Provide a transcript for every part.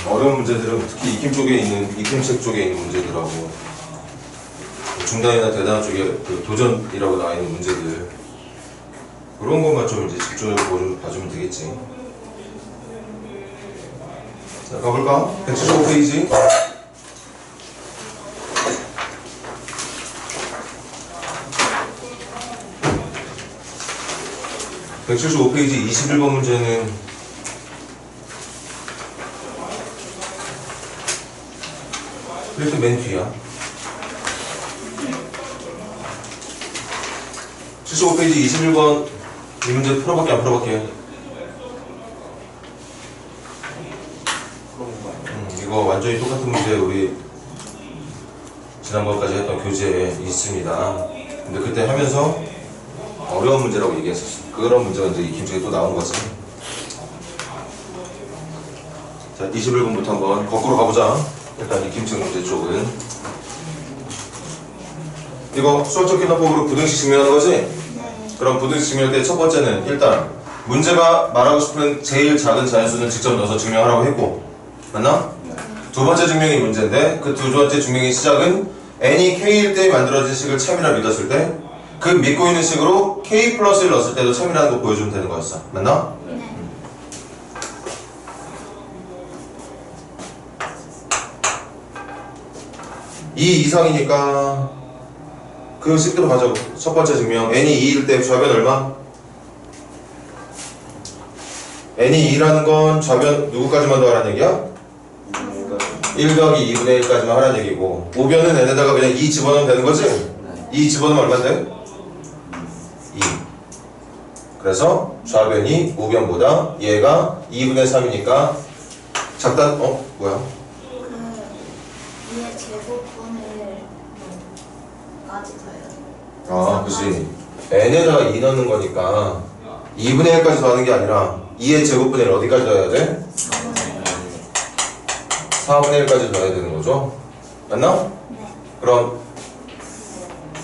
어려운 문제들은 특히 익힘책 쪽에 있는 문제들하고 중단이나 대단한 쪽에 그 도전이라고 나와 있는 문제들 그런 것만 좀 이제 집중적으로 봐주면 되겠지. 자, 가볼까? 175페이지. 175페이지 21번 문제는 이렇게 맨 뒤야. 75페이지 21번 이 문제 풀어볼게 안 풀어볼게? 이거 완전히 똑같은 문제 우리 지난번까지 했던 교재에 있습니다. 근데 그때 하면서 어려운 문제라고 얘기했었어. 그런 문제가 이제 익힘책에 또 나온 거지. 자, 21번부터 한번 거꾸로 가보자. 일단 익힘책 문제 쪽은 이거 수학적 기납법으로 부등식 증명하는 거지? 그럼 부등식 증명할 때 첫 번째는 일단 문제가 말하고 싶은 제일 작은 자연수는 직접 넣어서 증명하라고 했고 맞나? 두 번째 증명이 문제인데 그 두 번째 증명의 시작은 n이 k일 때 만들어진 식을 참이라 믿었을 때 그 믿고 있는 식으로 k 플러스 1 넣었을 때도 참이라는 거 보여주면 되는 거였어. 맞나? 이 이상이니까 그 식대로 가자고. 첫 번째 증명 n이 2일 때 좌변 얼마? n이 2라는 건 좌변 누구까지만 더하라는 얘기야? 1 더하기 2분의 1까지만 하라는 얘기고 우변은 n에다가 그냥 2 집어넣으면 되는 거지? 2 집어넣으면 얼마인데? 2. 그래서 좌변이 우변보다 얘가 2분의 3이니까 작다. 뭐야? 그 2의 제곱분을 까지 더해요. 그치. n에다가 2 넣는 거니까 2분의 1까지 더하는 게 아니라 2의 제곱분의 1 어디까지 더해야 돼? 4분의 1까지 더해야 되는 거죠? 맞나? 네. 그럼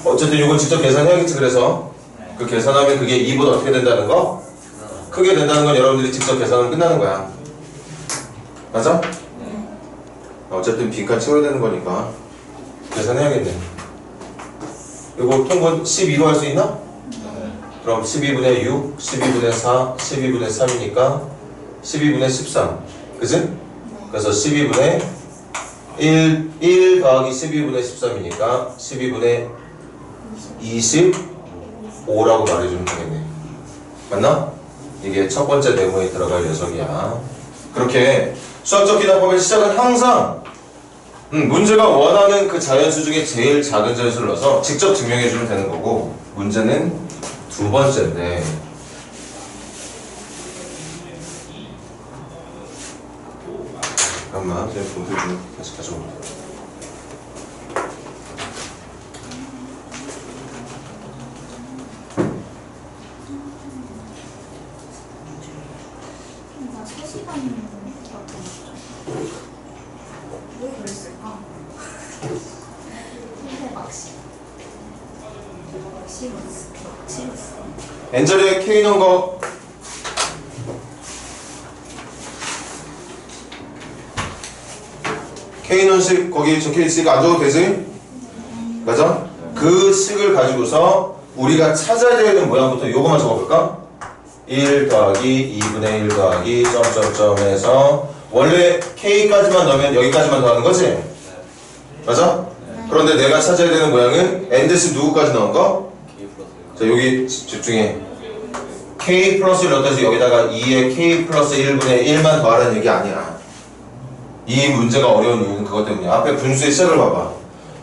어쨌든 이건 직접 계산해야겠지. 그래서 그 계산하면 그게 2보다 어떻게 된다는 거? 크게 된다는 건 여러분들이 직접 계산하면 끝나는 거야. 맞아? 어쨌든 빈칸 채워야 되는 거니까 계산해야겠네. 이거 통분 12로 할 수 있나? 그럼 12분의 6, 12분의 4, 12분의 3이니까 12분의 13 그치? 그래서 12분의 1 더하기 12분의 13이니까 12분의 25라고 말해주면 되겠네. 맞나? 이게 첫 번째 네모에 들어갈 녀석이야. 그렇게 수학적 기납법의 시작은 항상 문제가 원하는 그 자연수 중에 제일 작은 자연수를 넣어서 직접 증명해주면 되는 거고 문제는 두 번째인데 잠깐만 제가 본표 좀 다시 가져올게요. 나 3시간 왜 그랬을까? 근데 막 심했어. n자리에 k 넣은 거 k 넣은 식 거기 적혀있으니까 안 적어도 되지? 맞아? 그 식을 가지고서 우리가 찾아야 되는 모양부터 요거만 적어볼까? 1 더하기 2분의 1 더하기 점점점 해서 원래 k까지만 넣으면 여기까지만 더하는 거지? 맞아? 그런데 내가 찾아야 되는 모양은 n 대신 누구까지 넣은 거? 자 여기 집중해. k 플러스 1 넣었다 해서 여기다가 2에 k 플러스 1분의 1만 더하라는 얘기 아니야. 이 문제가 어려운 이유는 그것 때문이야. 앞에 분수의 시작을 봐봐.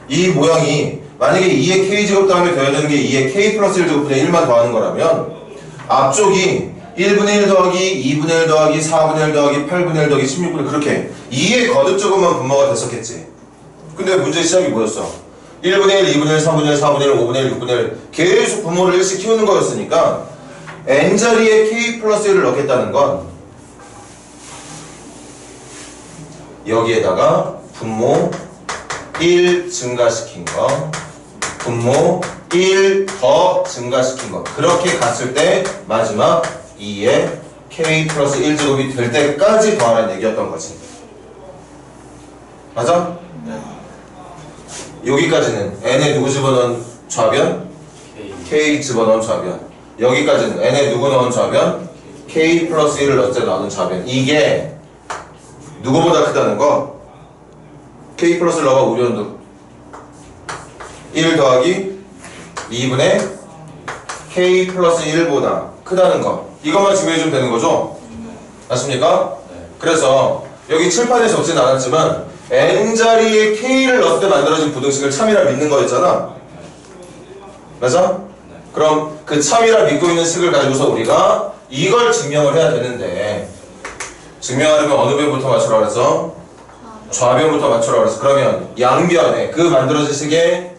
이 모양이 만약에 2의 k제곱 다음에 더해야 되는 게 2의 k 플러스 1제곱분의 1만 더하는 거라면 앞쪽이 1분의 1 더하기 2분의 1 더하기 4분의 1 더하기 8분의 1 더하기 16분의 1 그렇게 2의 거듭제곱만 분모가 됐었겠지. 근데 문제 시작이 뭐였어? 1분의 1, 2분의 1, 3분의 1, 4분의 1, 5분의 1, 6분의 1 계속 분모를 1씩 키우는 거였으니까 n자리에 k 플러스 1을 넣겠다는 건 여기에다가 분모 1 증가시킨 거 분모 1 더 증가시킨 거 그렇게 갔을 때 마지막 2의 k 플러스 1제곱이 될 때까지 더하라는 얘기였던 거지. 맞아? 여기까지는 n에 누구 집어넣은 좌변? k 집어넣은 좌변. 여기까지는 n에 누구 넣은 좌변? k 플러스 1을 넣을 때 나오는 좌변. 이게 누구보다 크다는 거? k 플러스를 넣어봐. 우변도 1 더하기 2분의 k 플러스 1보다 크다는 거. 이것만 증명해주면 되는 거죠? 맞습니까? 그래서 여기 칠판에 적진 않았지만 n자리에 k를 넣을 때 만들어진 부등식을 참이라 믿는 거였잖아. 맞아? 그럼 그 참이라 믿고 있는 식을 가지고서 우리가 이걸 증명을 해야 되는데, 증명하려면 어느 변부터 맞추라 그랬어? 좌변부터 맞추라 그랬어. 그러면 양변에 그 만들어진 식의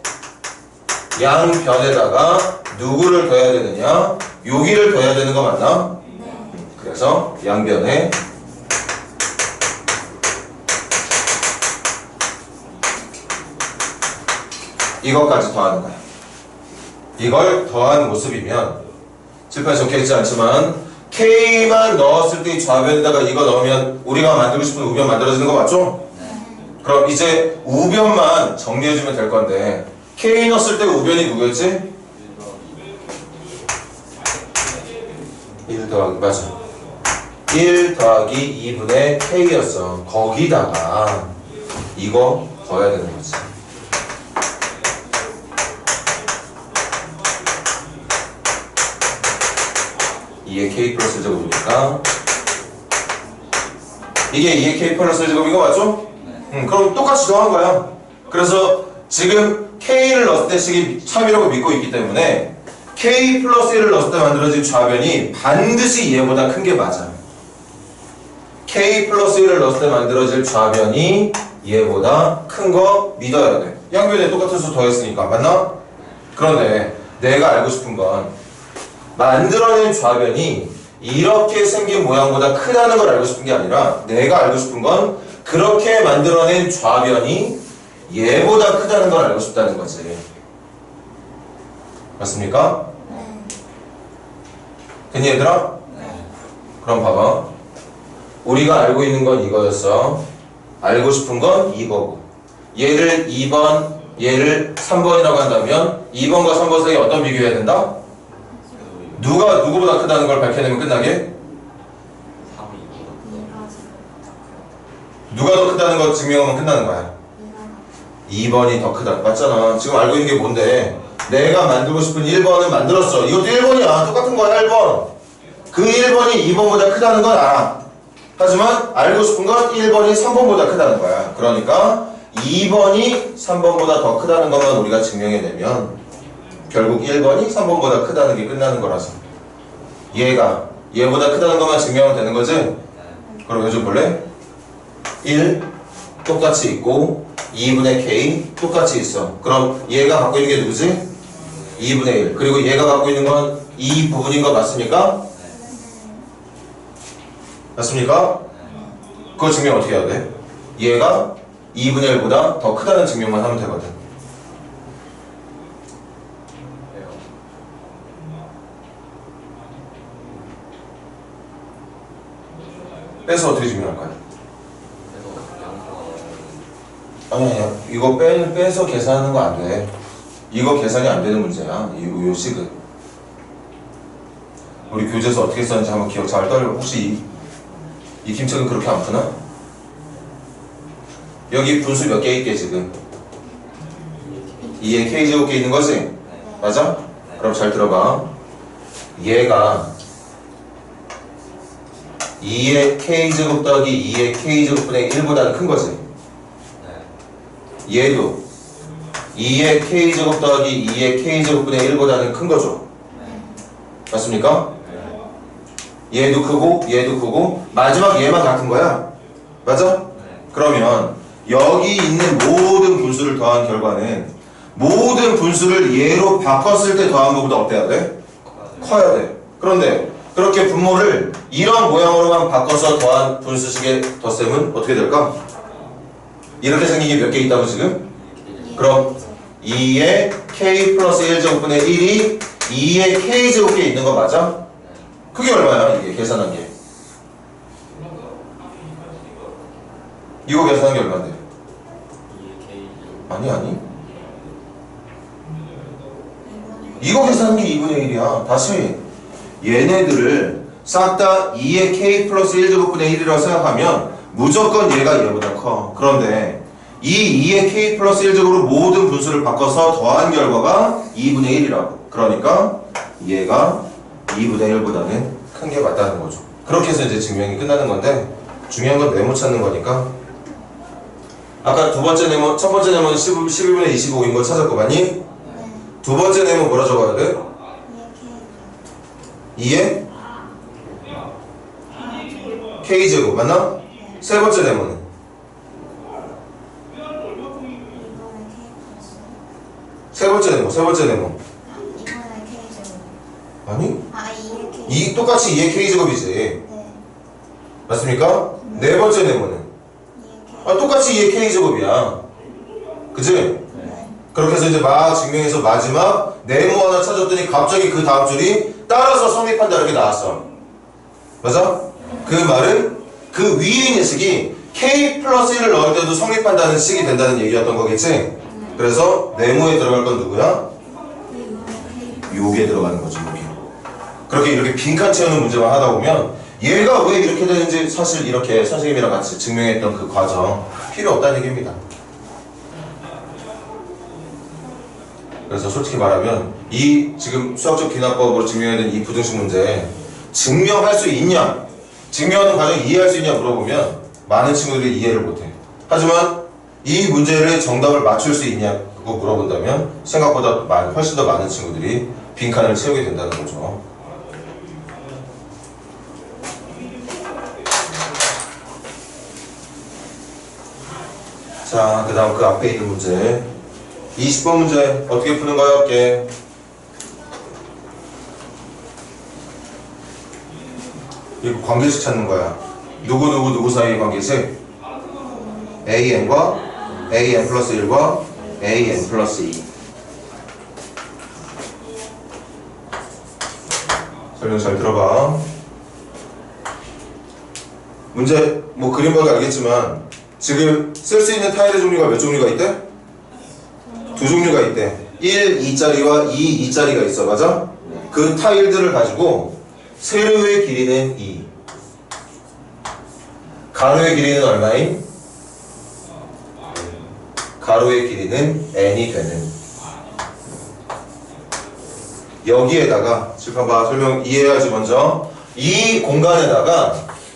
양변에다가 누구를 더해야 되느냐? 여기를 더해야 되는 거 맞나? 그래서 양변에 이것까지 더하는 거야. 이걸 더한 모습이면 칠판에 적혀있지 않지만 K만 넣었을 때 좌변에다가 이거 넣으면 우리가 만들고 싶은 우변 만들어지는 거 맞죠? 그럼 이제 우변만 정리해주면 될 건데, K 넣었을 때 우변이 누구였지? 1 더하기, 맞아. 1 더하기 2분의 K였어. 거기다가 이거 더해야 되는 거지. 이게 K 플러스 1제곱이니까 이게 2의 K 플러스 1제곱인 거 맞죠? 그럼 똑같이 더한 거야. 그래서 지금 K를 넣었을 때 식이 참이라고 믿고 있기 때문에 K 플러스 1을 넣었을 때 만들어진 좌변이 반드시 얘보다 큰 게 맞아. K 플러스 1을 넣었을 때 만들어질 좌변이 얘보다 큰 거 믿어야 돼. 양변에 똑같은 수 더했으니까. 맞나? 그런데 내가 알고 싶은 건 만들어낸 좌변이 이렇게 생긴 모양보다 크다는 걸 알고 싶은 게 아니라, 내가 알고 싶은 건 그렇게 만들어낸 좌변이 얘보다 크다는 걸 알고 싶다는 거지. 맞습니까? 됐니 얘들아? 그럼 봐봐. 우리가 알고 있는 건 이거였어. 알고 싶은 건 이거고, 얘를 2번, 얘를 3번이라고 한다면 2번과 3번 사이에 어떤 비교해야 된다? 누가 누구보다 크다는 걸 밝혀내면 끝나게? 누가 더 크다는 거 증명하면 끝나는 거야. 2번이 더 크다. 맞잖아. 지금 알고 있는 게 뭔데? 내가 만들고 싶은 1번을 만들었어. 이것도 1번이야. 똑같은 거야. 1번. 그 1번이 2번보다 크다는 건 알아. 하지만 알고 싶은 건 1번이 3번보다 크다는 거야. 그러니까 2번이 3번보다 더 크다는 것만 우리가 증명해내면 결국 1번이 3번보다 크다는 게 끝나는 거라서, 얘가 얘보다 크다는 것만 증명하면 되는 거지? 그럼 요즘 볼래? 1 똑같이 있고 2분의 K 똑같이 있어. 그럼 얘가 갖고 있는 게 누구지? 2분의 1. 그리고 얘가 갖고 있는 건 이 부분인 거 맞습니까? 맞습니까? 그거 증명 어떻게 해야 돼? 얘가 2분의 1보다 더 크다는 증명만 하면 되거든. 빼서 어떻게 증명할 거야? 아니야. 이거 빼서 계산하는 거 안 돼. 이거 계산이 안 되는 문제야. 이 식은. 우리 교재에서 어떻게 썼는지 한번 기억 잘 떠올려. 혹시 이 김책은 그렇게 안 푸나? 여기 분수 몇 개 있게 지금? 2에 K제곱계 있는 거지? 맞아? 그럼 잘 들어봐. 얘가 2의 K제곱 더하기 2의 K제곱분의 1보다는 큰 거지? 얘도 2의 K제곱 더하기 2의 K제곱분의 1보다는 큰 거죠? 맞습니까? 얘도 크고 얘도 크고 마지막 얘만 같은 거야. 맞아? 그러면 여기 있는 모든 분수를 더한 결과는 모든 분수를 얘로 바꿨을 때 더한 것보다 어때야 돼? 커야 돼. 그런데 그렇게 분모를 이런 모양으로만 바꿔서 더한 분수식의 덧셈은 어떻게 될까? 이렇게 생긴 게 몇 개 있다고 지금? 그럼 2의 K 플러스 1제곱분의 1이 2의 K제곱계에 있는 거 맞아? 그게 얼마야? 이게 계산한 게 이거 계산한 게 얼마인데? 2K 아니 이거 계산한 게 2분의 1이야. 다시 얘네들을 싹 다 2의 k 플러스 1제곱분의 1이라고 생각하면 무조건 얘가 얘보다 커. 그런데 이 2의 k 플러스 1제곱으로 모든 분수를 바꿔서 더한 결과가 2분의 1이라고. 그러니까 얘가 2분의 1보다는 큰 게 맞다는 거죠. 그렇게 해서 이제 증명이 끝나는 건데 중요한 건 네모 찾는 거니까 아까 두 번째 네모, 첫 번째 네모는 11분의 25인 거 찾았고 맞니? 두 번째 네모 뭐라 적어야 돼? 2에 k제곱 맞나? 세 번째 네모는 세 번째 네모 아니? 이 똑같이 2의 k제곱이지 네. 맞습니까? 네 번째 네모는 똑같이 2의 k제곱이야 그치? 네. 그렇게 해서 이제 막 증명해서 마지막 네모 하나 찾았더니 갑자기 그 다음 줄이 따라서 성립한다 이렇게 나왔어 맞아? 그 말은 그 위에 있는 식이 k 플러스 1을 넣을 때도 성립한다는 식이 된다는 얘기였던 거겠지? 그래서 네모에 들어갈 건 누구야? 요게 들어가는 거지 요게 그렇게 이렇게 빈칸 채우는 문제만 하다 보면 얘가 왜 이렇게 되는지 사실 이렇게 선생님이랑 같이 증명했던 그 과정 필요 없다는 얘기입니다. 그래서 솔직히 말하면 이 지금 수학적 기납법으로 증명해야 되는 이 부등식 문제 증명할 수 있냐 증명하는 과정 이해할 수 있냐 물어보면 많은 친구들이 이해를 못해. 하지만 이 문제를 정답을 맞출 수 있냐고 물어본다면 생각보다 훨씬 더 많은 친구들이 빈칸을 채우게 된다는 거죠. 자, 그 다음 그 앞에 있는 문제 20번 문제 어떻게 푸는가요? 할게. 이거 관계식 찾는 거야. 누구 사이의 관계식? AN과 AN 플러스 1과 AN 플러스 2 설명 잘 들어봐. 문제 뭐 그림 보기 알겠지만 지금 쓸 수 있는 타일의 종류가 몇 종류가 있대? 두 종류가 있대. 1, 2짜리와 2, 2짜리가 있어. 맞아? 그 타일들을 가지고 세로의 길이는 2 가로의 길이는 얼마임? 가로의 길이는 n이 되는 여기에다가 지금 봐봐 설명 이해해야지. 먼저 이 공간에다가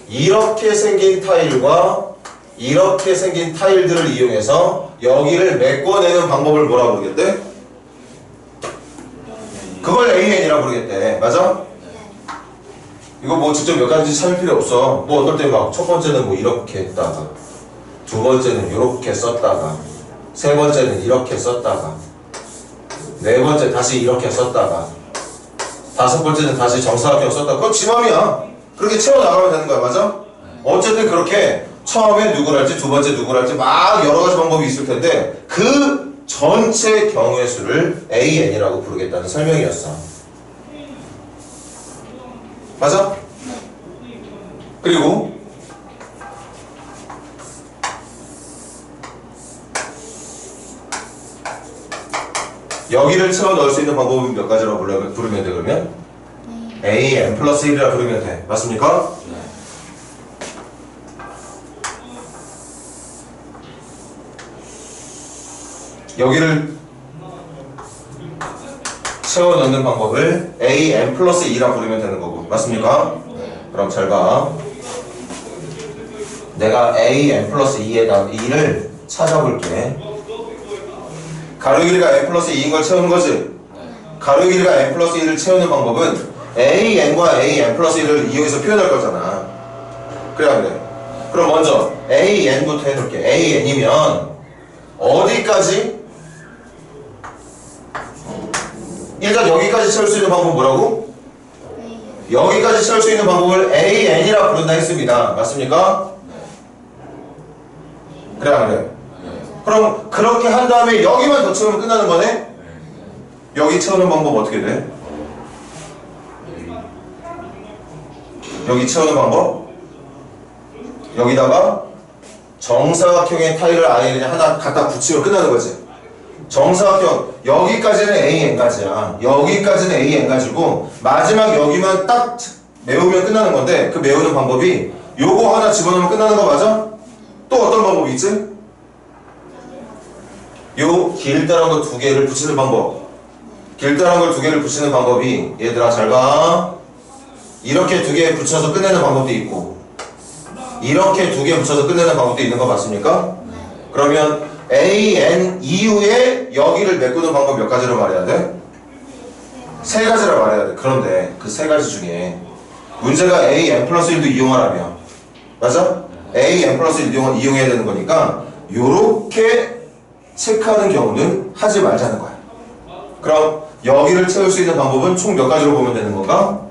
이렇게 생긴 타일과 이렇게 생긴 타일들을 이용해서 여기를 메꿔내는 방법을 뭐라 부르겠대? 그걸 AN이라 부르겠대. 맞아? 이거 뭐 직접 몇 가지 찾을 필요 없어. 뭐 어떨 때 막 첫 번째는 뭐 이렇게 했다가 두 번째는 이렇게 썼다가 세 번째는 이렇게 썼다가 네 번째 다시 이렇게 썼다가 다섯 번째는 다시 정사각형 썼다가 그건 지 맘이야. 그렇게 채워나가면 되는 거야. 맞아? 어쨌든 그렇게 처음에 누구를 할지 두 번째 누구를 할지 막 여러 가지 방법이 있을 텐데 그 전체 경우의 수를 AN이라고 부르겠다는 설명이었어. 맞아? 그리고 여기를 채워 넣을 수 있는 방법은 몇 가지라고 부르면 돼 그러면? AN 플러스 1이라 부르면 돼. 맞습니까? 여기를 채워 넣는 방법을 AN 플러스 2라 부르면 되는 거고. 맞습니까? 그럼 잘 봐. 내가 AN 플러스 2를 찾아볼게. 가로 길이가 n 플러스 2인 걸 채우는 거지? 가로 길이가 n 플러스 1을 채우는 방법은 AN과 AN 플러스 1을 이용해서 표현할 거잖아. 그래 안 그래? 그럼 먼저 AN부터 해놓을게. AN이면 어디까지? 일단 여기까지 채울 수 있는 방법은 뭐라고? 여기까지 채울 수 있는 방법을 AN이라 부른다 했습니다. 맞습니까? 그래 안 그래? 그럼 그렇게 한 다음에 여기만 더 채우면 끝나는 거네? 여기 채우는 방법 어떻게 돼? 여기 채우는 방법? 여기다가 정사각형의 타일을 아예 그냥 하나 갖다 붙이면 끝나는 거지. 정사각형 여기까지는 AN까지야. 여기까지는 AN까지고 마지막 여기만 딱 메우면 끝나는 건데 그 메우는 방법이 요거 하나 집어넣으면 끝나는 거 맞아? 또 어떤 방법이 있지? 요 길다란 거 두 개를 붙이는 방법. 길다란 걸 두 개를 붙이는 방법이 얘들아 잘 봐. 이렇게 두 개 붙여서 끝내는 방법도 있고 이렇게 두 개 붙여서 끝내는 방법도 있는 거 맞습니까? 그러면 A, N 이후에 여기를 메꾸는 방법 몇 가지로 말해야 돼? 세 가지라 말해야 돼. 그런데 그 세 가지 중에 문제가 A, N 플러스 1도 이용하라며. 맞아? A, N 플러스 1 이용해야 되는 거니까 요렇게 체크하는 경우는 하지 말자는 거야. 그럼 여기를 채울 수 있는 방법은 총 몇 가지로 보면 되는 건가?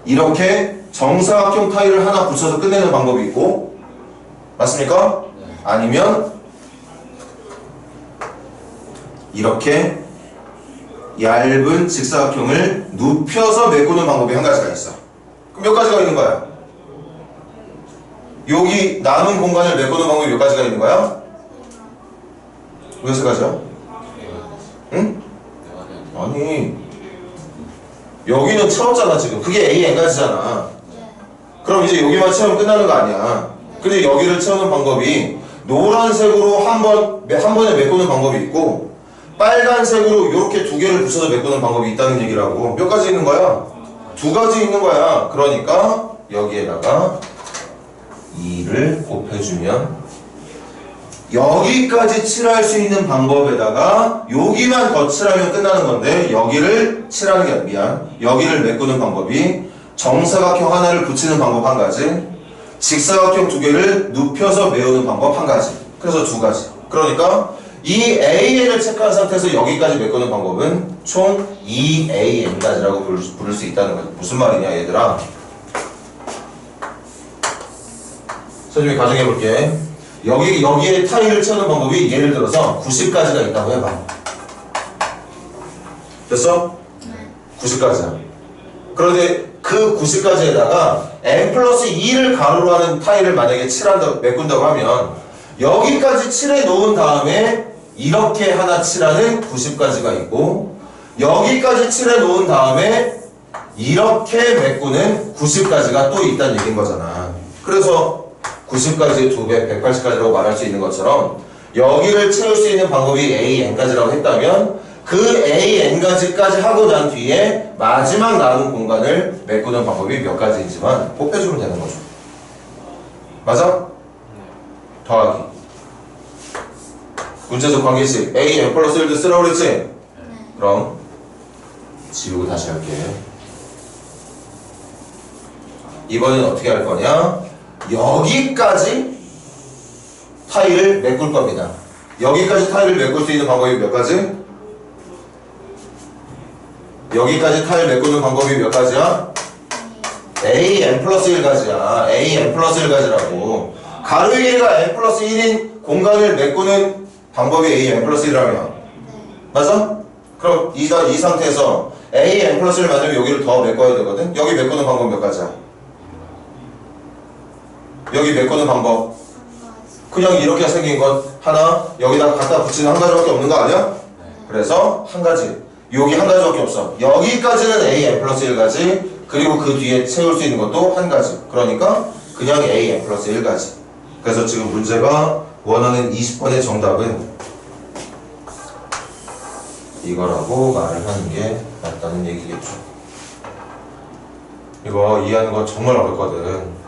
이렇게 정사각형 타일을 하나 붙여서 끝내는 방법이 있고 맞습니까? 아니면 이렇게 얇은 직사각형을 눕혀서 메꾸는 방법이 한 가지가 있어. 그럼 몇 가지가 있는 거야? 여기 남은 공간을 메꾸는 방법이 몇 가지가 있는 거야? 왜 세 가지야? 응? 아니 여기는 채웠잖아 지금. 그게 A, N까지잖아. 그럼 이제 여기만 채우면 끝나는 거 아니야. 근데 여기를 채우는 방법이 노란색으로 한 번에 메꾸는 방법이 있고 빨간색으로 이렇게 두 개를 붙여서 메꾸는 방법이 있다는 얘기라고. 몇 가지 있는 거야? 두 가지 있는 거야. 그러니까 여기에다가 2를 곱해주면 여기까지 칠할 수 있는 방법에다가 여기만 더 칠하면 끝나는 건데 여기를 칠하는 게 미안. 여기를 메꾸는 방법이 정사각형 하나를 붙이는 방법 한 가지, 직사각형 두 개를 눕혀서 메우는 방법 한 가지. 그래서 두 가지. 그러니까 이 AN을 체크한 상태에서 여기까지 메꾸는 방법은 총 2AN까지라고 부를 수 있다는 거야. 무슨 말이냐 얘들아? 선생님이 가정해볼게. 여기에 타일을 채우는 방법이 예를 들어서 90까지가 있다고 해봐. 됐어? 90까지야. 그런데 그 90까지에다가 n 플러스 2를 가로로 하는 타일을 만약에 메꾼다고 하면 여기까지 칠해 놓은 다음에 이렇게 하나 칠하는 90까지가 있고 여기까지 칠해 놓은 다음에 이렇게 메꾸는 90까지가 또 있다는 얘기인 거잖아. 그래서 90까지의 2배, 180까지라고 말할 수 있는 것처럼 여기를 채울 수 있는 방법이 AN까지라고 했다면 그 AN까지까지 하고 난 뒤에 마지막 남은 공간을 메꾸는 방법이 몇 가지이지만 곱해주면 되는 거죠. 맞아? 더하기. 문제적 관계식 AN 플러스 1도 쓰라고 그랬지? 그럼 지우고 다시 할게. 이번엔 어떻게 할 거냐? 여기까지 타일을 메꿀 겁니다. 여기까지 타일을 메꿀 수 있는 방법이 몇 가지? 여기까지 타일 메꾸는 방법이 몇 가지야? AN 플러스 1가지야. AN 플러스 1가지라고. 가로의 길이가 n 플러스 1인 공간을 메꾸는 방법이 AN 플러스 1이라면 맞아? 그럼 이 상태에서 AN 플러스 1을 만들면 여기를 더 메꿔야 되거든? 여기 메꾸는 방법 몇 가지야? 여기 메꾸는 방법 그냥 이렇게 생긴 것 하나 여기다 갖다 붙이는 한 가지밖에 없는 거 아니야? 그래서 한 가지 여기 한 가지밖에 없어. 여기까지는 AN 플러스 1가지 그리고 그 뒤에 채울 수 있는 것도 한 가지. 그러니까 그냥 AN 플러스 1가지. 그래서 지금 문제가 원하는 20번의 정답은 이거라고 말을 하는 게 맞다는 얘기겠죠. 이거 이해하는 거 정말 어렵거든.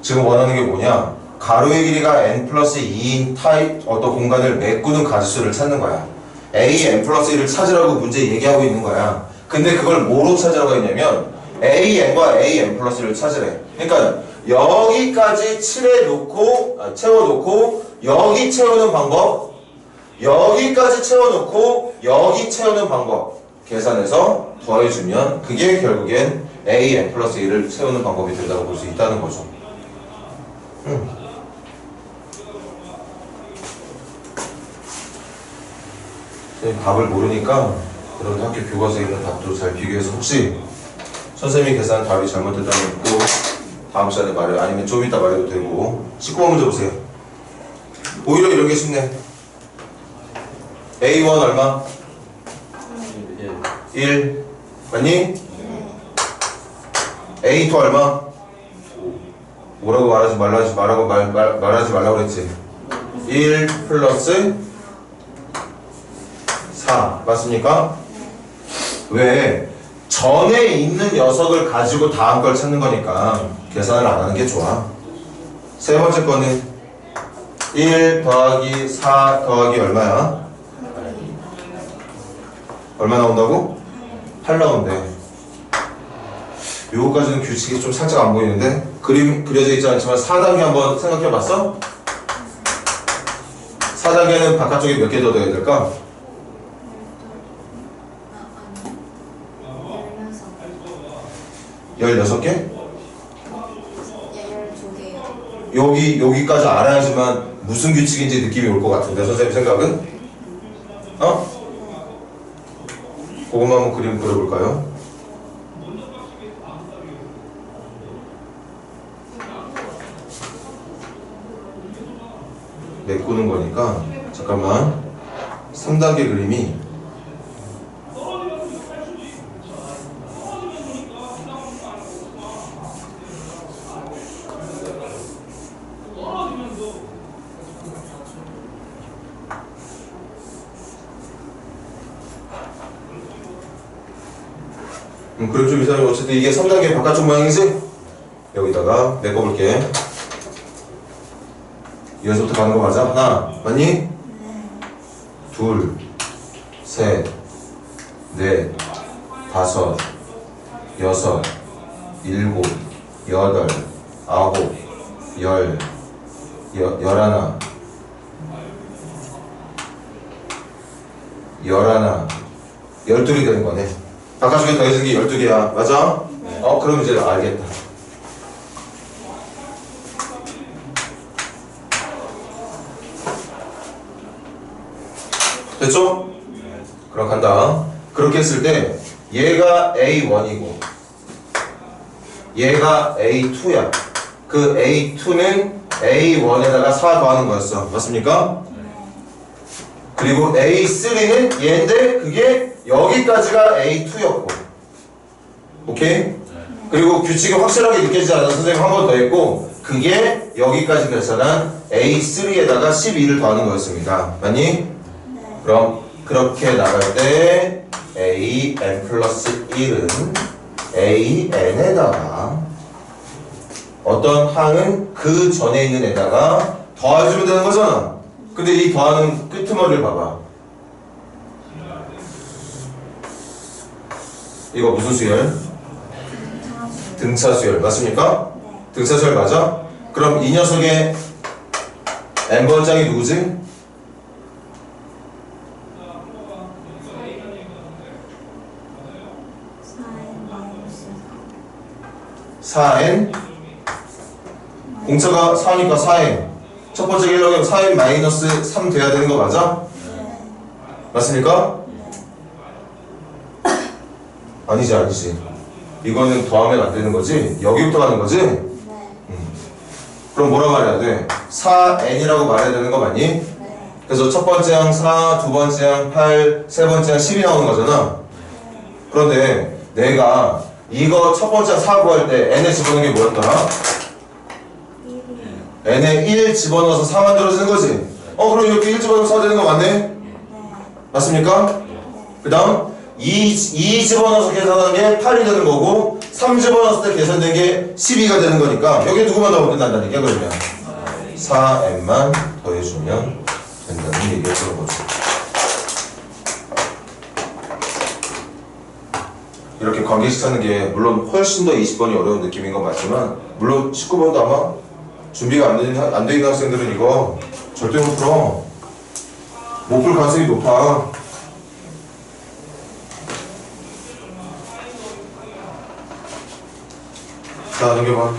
지금 원하는 게 뭐냐? 가로의 길이가 n 플러스 2인 타입 어떤 공간을 메꾸는 가지수를 찾는 거야. A n 플러스 1을 찾으라고 문제 얘기하고 있는 거야. 근데 그걸 뭐로 찾으라고 했냐면 AN과 AN 플러스 1을 찾으래. 그러니까 여기까지 채워놓고 여기 채우는 방법, 여기까지 채워놓고 여기 채우는 방법 계산해서 더해주면 그게 결국엔 AN 플러스 1을 채우는 방법이 된다고 볼 수 있다는 거죠. 답을 모르니까 여러분 학교 교과서에 있는 답도 잘 비교해서 혹시 선생님이 계산 답이 잘못됐다면 꼭 다음 시간에 말해 아니면 좀 이따 말해도 되고 19번 문제 보세요. 오히려 이런 게 쉽네. A1 얼마? 1 맞니? A2 얼마? 뭐라고 말하지 말라고 그랬지? 1 플러스 4 맞습니까? 왜? 전에 있는 녀석을 가지고 다음 걸 찾는 거니까 계산을 안 하는 게 좋아. 세 번째 거는 1 더하기 4 더하기 얼마야? 얼마 나온다고? 8 나온대. 요거까지는 규칙이 좀 살짝 안 보이는데 그림 그려져 있지 않지만 4단계 한번 생각해 봤어? 4단계는 바깥쪽에 몇 개 더 넣어야 될까? 16개? 12개요. 여기까지 알아야지만 무슨 규칙인지 느낌이 올 것 같은데 선생님 생각은? 어? 그것만 한번 그림 그려볼까요? 메꾸는 거니까 잠깐만 3단계 그림이 그림 좀 이상해. 어쨌든 이게 3단계 바깥쪽 모양이지? 여기다가 메꿔볼게. 여기서부터 가는 거 맞아? 하나, 맞니? 둘, 셋, 넷, 다섯, 여섯, 일곱, 여덟, 아홉, 열하나, 열둘이 되는 거네. 바깥쪽에 더해진 게 12개야. 맞아? 그럼 이제 알겠다. 됐죠? 그럼 간다. 그렇게 했을 때 얘가 A1이고 얘가 A2야. 그 A2는 A1에다가 4 더하는 거였어. 맞습니까? 그리고 A3는 얘인데 그게 여기까지가 A2였고 오케이? 그리고 규칙이 확실하게 느껴지지 않아서 선생님 한 번 더 했고 그게 여기까지 계산한 A3에다가 12를 더하는 거였습니다. 맞니? 그럼 그렇게 나갈 때 AN 플러스 1은 AN에다가 어떤 항은 그 전에 있는 애다가 더해주면 되는 거잖아. 근데 이 더하는 끄트머리를 봐봐. 이거 무슨 수열? 등차 수열 맞습니까? 등차 수열 맞아? 그럼 이 녀석의 n번짝이 누구지? 4n 공차가 4니까 4n 첫 번째 길러면 4n 마이너스 3 돼야 되는 거 맞아? 맞습니까? 아니지 이거는 더하면 안 되는 거지? 여기부터 가는 거지? 그럼 뭐라 말해야 돼? 4n이라고 말해야 되는 거 맞니? 그래서 첫 번째 항 4, 두 번째 항 8, 세 번째 항 10이 나오는 거잖아. 그런데 내가 이거 첫 번째 항 4 구할 때 n에 집어넣는 게 뭐였더라? n에 1 집어넣어서 4 만들어지는 거지? 그럼 이렇게 1 집어넣어서 4 되는 거 맞네? 맞습니까? 그 다음 2 집어넣어서 계산하는 게 8이 되는 거고 3 집어넣었을 때 계산된 게 12가 되는 거니까 여기에 누구만 더하면 끝난다니까. 그러면 4n만 더해주면 된다는 얘기를 들어보죠. 이렇게 관계식 찾는 게 물론 훨씬 더 20번이 어려운 느낌인 건 맞지만 물론 19번도 아마 준비가 안 돼 있는 학생들은 이거 절대 못 풀어. 못 풀 가능성이 높아. 자, 넘겨봐.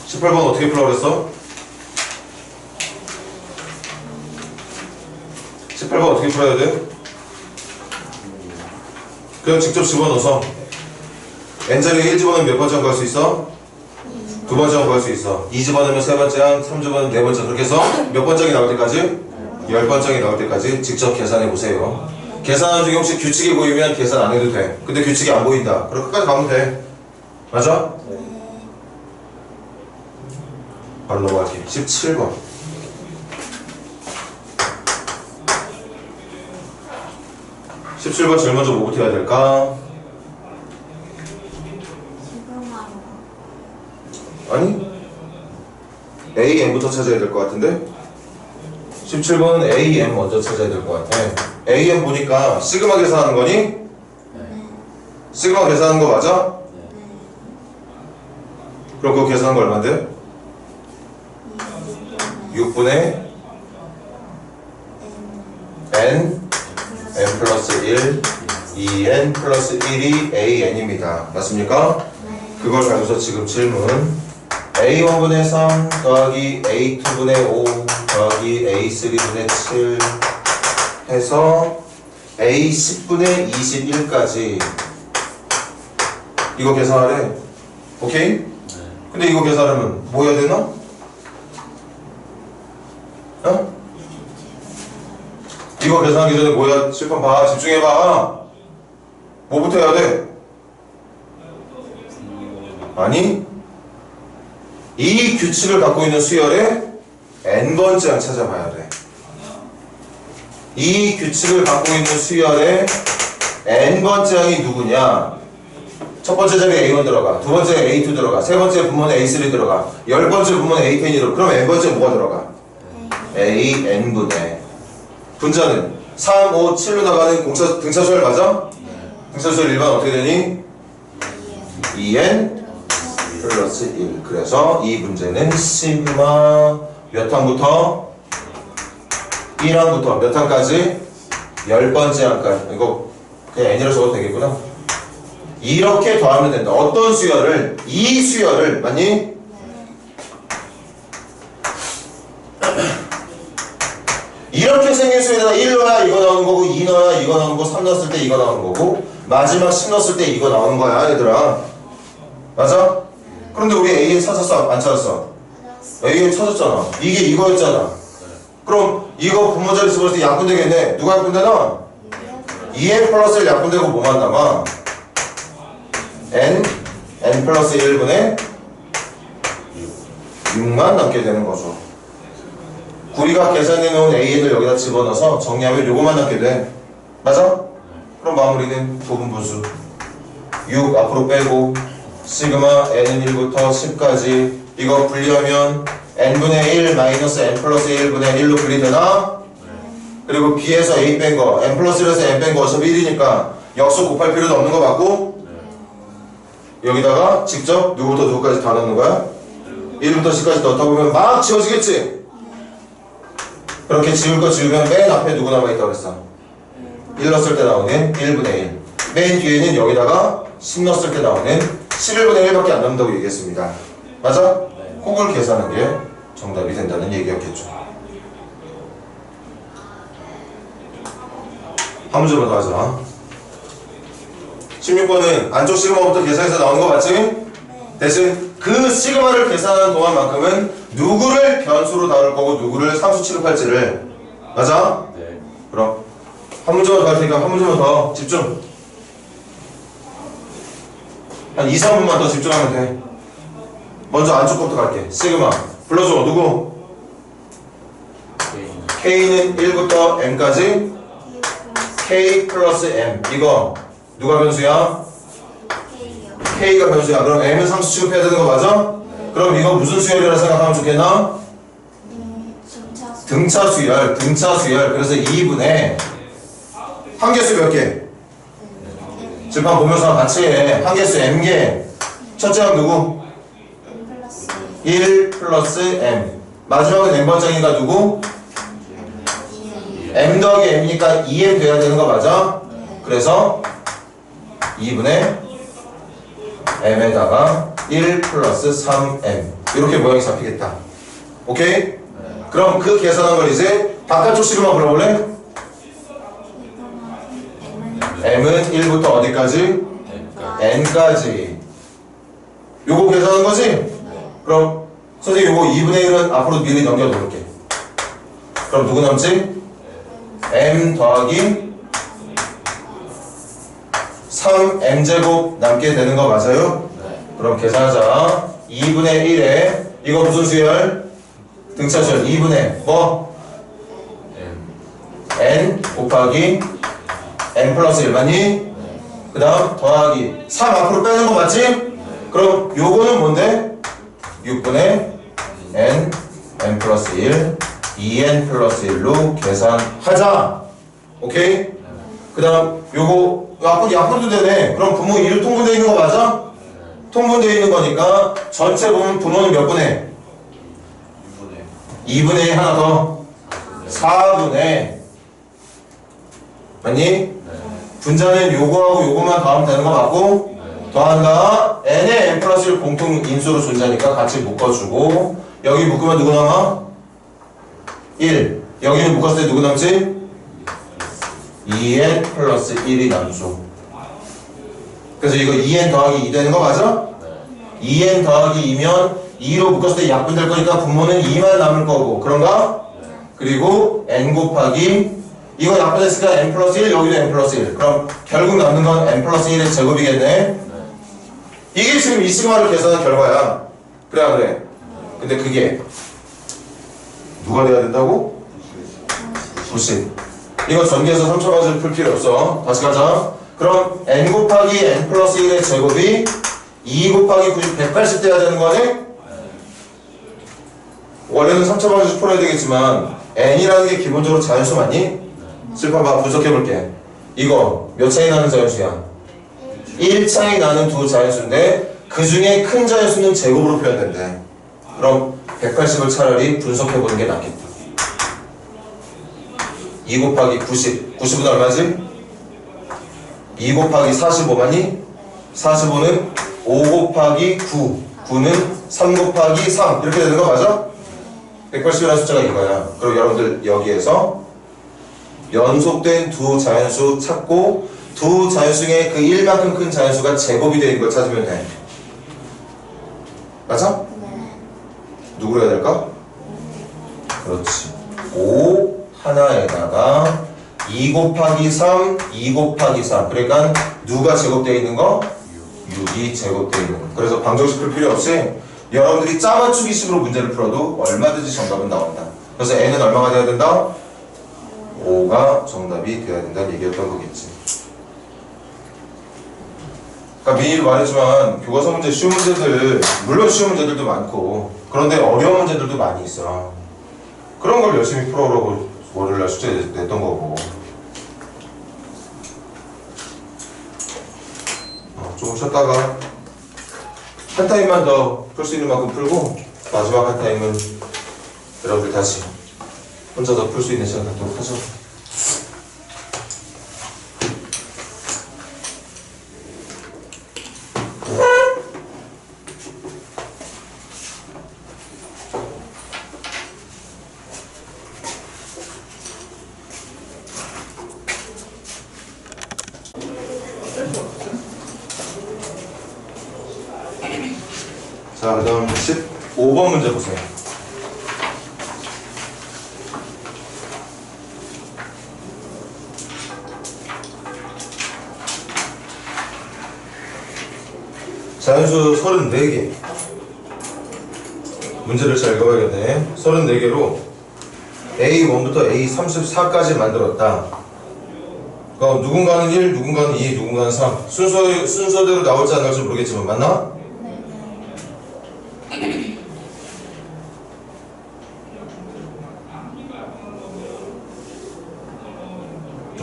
18번 어떻게 풀라고 그랬어? 18번 어떻게 풀어야 돼? 그냥 직접 집어넣어서 n자리에 1 집어넣으면 몇 번째 항 구할 수 있어? 두 번째 항 구할 수 있어. 2 집어넣으면 세 번째 항, 3 집어넣으면 네 번째. 그렇게 해서 몇 번째 항이 나올 때까지? 10번째 항이 나올 때까지 직접 계산해 보세요. 계산하는 중에 혹시 규칙이 보이면 계산 안 해도 돼. 근데 규칙이 안 보인다. 그럼 끝까지 가면 돼. 맞아? 바로 넘어갈게. 17번. 17번 제일 먼저 뭐부터 해야 될까? 아니? AM부터 찾아야 될 것 같은데? 17번은 AM 먼저 찾아야 될 것 같아. AM 보니까 시그마 계산하는 거니? 네. 시그마 계산하는 거 맞아? 네. 그럼 그거 계산한 거 얼만데? 6분의 n 플러스 1 2n 플러스 1이 an입니다. 맞습니까? 그걸 가지고서 지금 질문 a1분의 3 더하기 a2분의 5 더하기 a3분의 7 해서 a10분의 21까지 이거 계산하래. 오케이? 근데 이거 계산하면 뭐 해야 되나? 어? 이거 계산하기 전에 뭐야? 실판 봐. 집중해봐. 뭐부터 해야 돼? 아니 이 규칙을 갖고 있는 수열의 n번째 항 찾아봐야 돼. 이 규칙을 갖고 있는 수열의 n번째 항이 누구냐? 첫 번째 자리에 A1 들어가, 두 번째에 A2 들어가, 세 번째 분모에 A3 들어가, 10번째 분모에 A10이 들어가. 그럼 n번째 뭐가 들어가? AN분의 분자는 3, 5, 7로 나가는 등차 수열 맞아? 등차 수열 일반 어떻게 되니? 2n 플러스 1. 그래서 이 문제는 시그마 몇 항부터? 1항부터 몇 항까지? 10번째 항까지. 이거 그냥 n이라 적어도 되겠구나. 이렇게 더하면 된다. 어떤 수열을? 이 수열을 맞니? 이렇게 생긴 수열에다 1 넣어야 이거 나오는 거고 2 넣어야 이거 나오는 거고 3 넣었을 때 이거 나오는 거고 마지막 10 넣었을 때 이거 나오는 거야 얘들아. 맞아? 그런데 우리 AN 찾았어? 안 찾았어? AN 찾았잖아. 이게 이거였잖아. 그럼 이거 분모자리 집어넣을 때 약분 되겠네. 누가 약분 되나? 2n 플러스 1 약분 되고 뭐만 남아? n 플러스 1분의 6만 남게 되는 거죠. 우리가 계산해 놓은 AN을 여기다 집어넣어서 정리하면 요거만 남게 돼. 맞아? 그럼 마무리는 부분분수 6 앞으로 빼고 시그마 n은 1부터 10까지 이거 분리하면 n분의 1 마이너스 n 플러스 1분의 1로 분리되나? 그리고 b에서 a 뺀 거 n 플러스 1에서 n 뺀 거 어차피 1이니까 역수 곱할 필요도 없는 거 맞고 여기다가 직접 누구부터 누구까지 다 넣는 거야? 1부터 10까지 넣다 보면 막 지워지겠지? 그렇게 지울 거 지우면 맨 앞에 누구 남아있다고 그랬어? 1 넣었을 때 나오는 1분의 1 맨 뒤에는 여기다가 10 넣었을 때 나오는 11분의 1밖에 안 남는다고 얘기했습니다. 맞아? 그걸 계산하는 게 정답이 된다는 얘기였겠죠. 한 문제만 더 하자. 16번은 안쪽 시그마부터 계산해서 나오는 거 맞지? 대신 그 시그마를 계산하는 동안만큼은 누구를 변수로 다룰 거고 누구를 상수 취급할지를. 맞아? 네. 그럼 한 문제만 더 할 테니까 한 문제만 더 집중. 한 2, 3분만 더 집중하면 돼. 먼저 안쪽 거부터 갈게. 시그마 불러줘. 누구? K는 1부터 M까지 K 플러스 M. 이거 누가 변수야? K가 변수야. 그럼 M은 상수 취급해야 되는 거 맞아? 그럼 이거 무슨 수열이라 생각하면 좋겠나? 등차 수열. 등차 수열. 그래서 2분의 한개수 몇 개? 질판 보면서 같이 해. 한개수 M개. 첫째 항 누구? 1 플러스 M. 마지막은 M번째니까 누구? M 더하기 M이니까 2M 돼야 되는 거 맞아? 그래서 2분의 M에다가 1 플러스 3M. 이렇게 모양이 잡히겠다. 오케이? 그럼 그 계산한 걸 이제 바깥쪽 시그마 불러볼래? m은 1부터 어디까지? N까지. n까지. 요거 계산한 거지? 그럼 선생님 요거 2분의 1은 앞으로 미리 넘겨 놓을게. 그럼 누구 남지? m 더하기 3m제곱 남게 되는 거 맞아요? 네. 그럼 계산하자. 2분의 1에 이거 무슨 수열? 등차수열 2분의 뭐? M. n 곱하기 n 플러스 1 맞니? 그 다음 더하기 3 앞으로 빼는 거 맞지? 그럼 요거는 뭔데? 6분의 n 플러스 1 2n 플러스 1로 계산하자. 오케이? 그 다음 요거 앞으로도 되네. 그럼 분모 2로 통분되어 있는 거 맞아? 통분되어 있는 거니까 전체 보면 분모는 몇 분의? 2분의 1 하나 더 4분의 맞니? 분자는 요거하고 요거만 더하면 되는 거 맞고 더한다 n의 n 플러스 1 공통 인수로 존재하니까 같이 묶어주고 여기 묶으면 누구 남아? 1 여기는 묶었을 때 누구 남지? 2n 플러스 1이 남죠. 그래서 이거 2n 더하기 2 되는 거 맞아? 2n 더하기 2면 2로 묶었을 때 약분될 거니까 분모는 2만 남을 거고 그런가? 그리고 n 곱하기 이거 약분했으니까 n 플러스 1 여기도 n 플러스 1 그럼 결국 남는 건 n 플러스 1의 제곱이겠네. 이게 지금 이 시그마를 계산한 결과야. 그래 안 그래? 근데 그게 누가 돼야 된다고? 90. 이거 전개해서 3차방식을 풀 필요 없어. 다시 가자. 그럼 n 곱하기 n 플러스 1의 제곱이 2 곱하기 90 180 돼야 되는 거네? 원래는 3차방식 풀어야 되겠지만 n이라는 게 기본적으로 자연수 맞니? 지금 봐봐 분석해볼게. 이거 몇 차이 나는 자연수야? 1 차이 나는 두 자연수인데 그 중에 큰 자연수는 제곱으로 표현된대. 그럼 180을 차라리 분석해보는 게 낫겠다. 2 곱하기 90 90은 얼마지? 2 곱하기 45 맞니? 45는 5 곱하기 9 9는 3 곱하기 3 이렇게 되는 거 맞아? 180이라는 숫자가 이거야. 그리고 여러분들 여기에서 연속된 두 자연수 찾고 두 자연수 중에 그 1만큼 큰 자연수가 제곱이 되는 걸 찾으면 돼. 맞아? 누구로 해야 될까? 그렇지. 5 하나에다가 2 곱하기 3 2 곱하기 3 그러니까 누가 제곱되어 있는 거? 6이 제곱되어 있는 거. 그래서 방정식 풀 필요 없이 여러분들이 짜맞추기식으로 문제를 풀어도 얼마든지 정답은 나온다. 그래서 n은 얼마가 돼야 된다? 5가 정답이 돼야 된다는 얘기였던 거겠지. 그러니까 미리 말했지만 교과서 문제 쉬운 문제들 물론 쉬운 문제들도 많고 그런데 어려운 문제들도 많이 있어. 그런 걸 열심히 풀어오라고 월요일날 숙제 냈던 거고. 조금 쉬었다가 한 타임만 더 풀 수 있는 만큼 풀고 마지막 한 타임은 여러분들 다시 혼자 더 풀 수 있는 시간 갖도록 하죠. 자, 그 다음 15번 문제 보세요. 자연수 34개. 문제를 잘 읽어봐야겠네. 34개로 A1부터 A34까지 만들었다. 그럼 누군가는 1, 누군가는 2, 누군가는 3. 순서대로 나올지 안 나올지 모르겠지만, 맞나?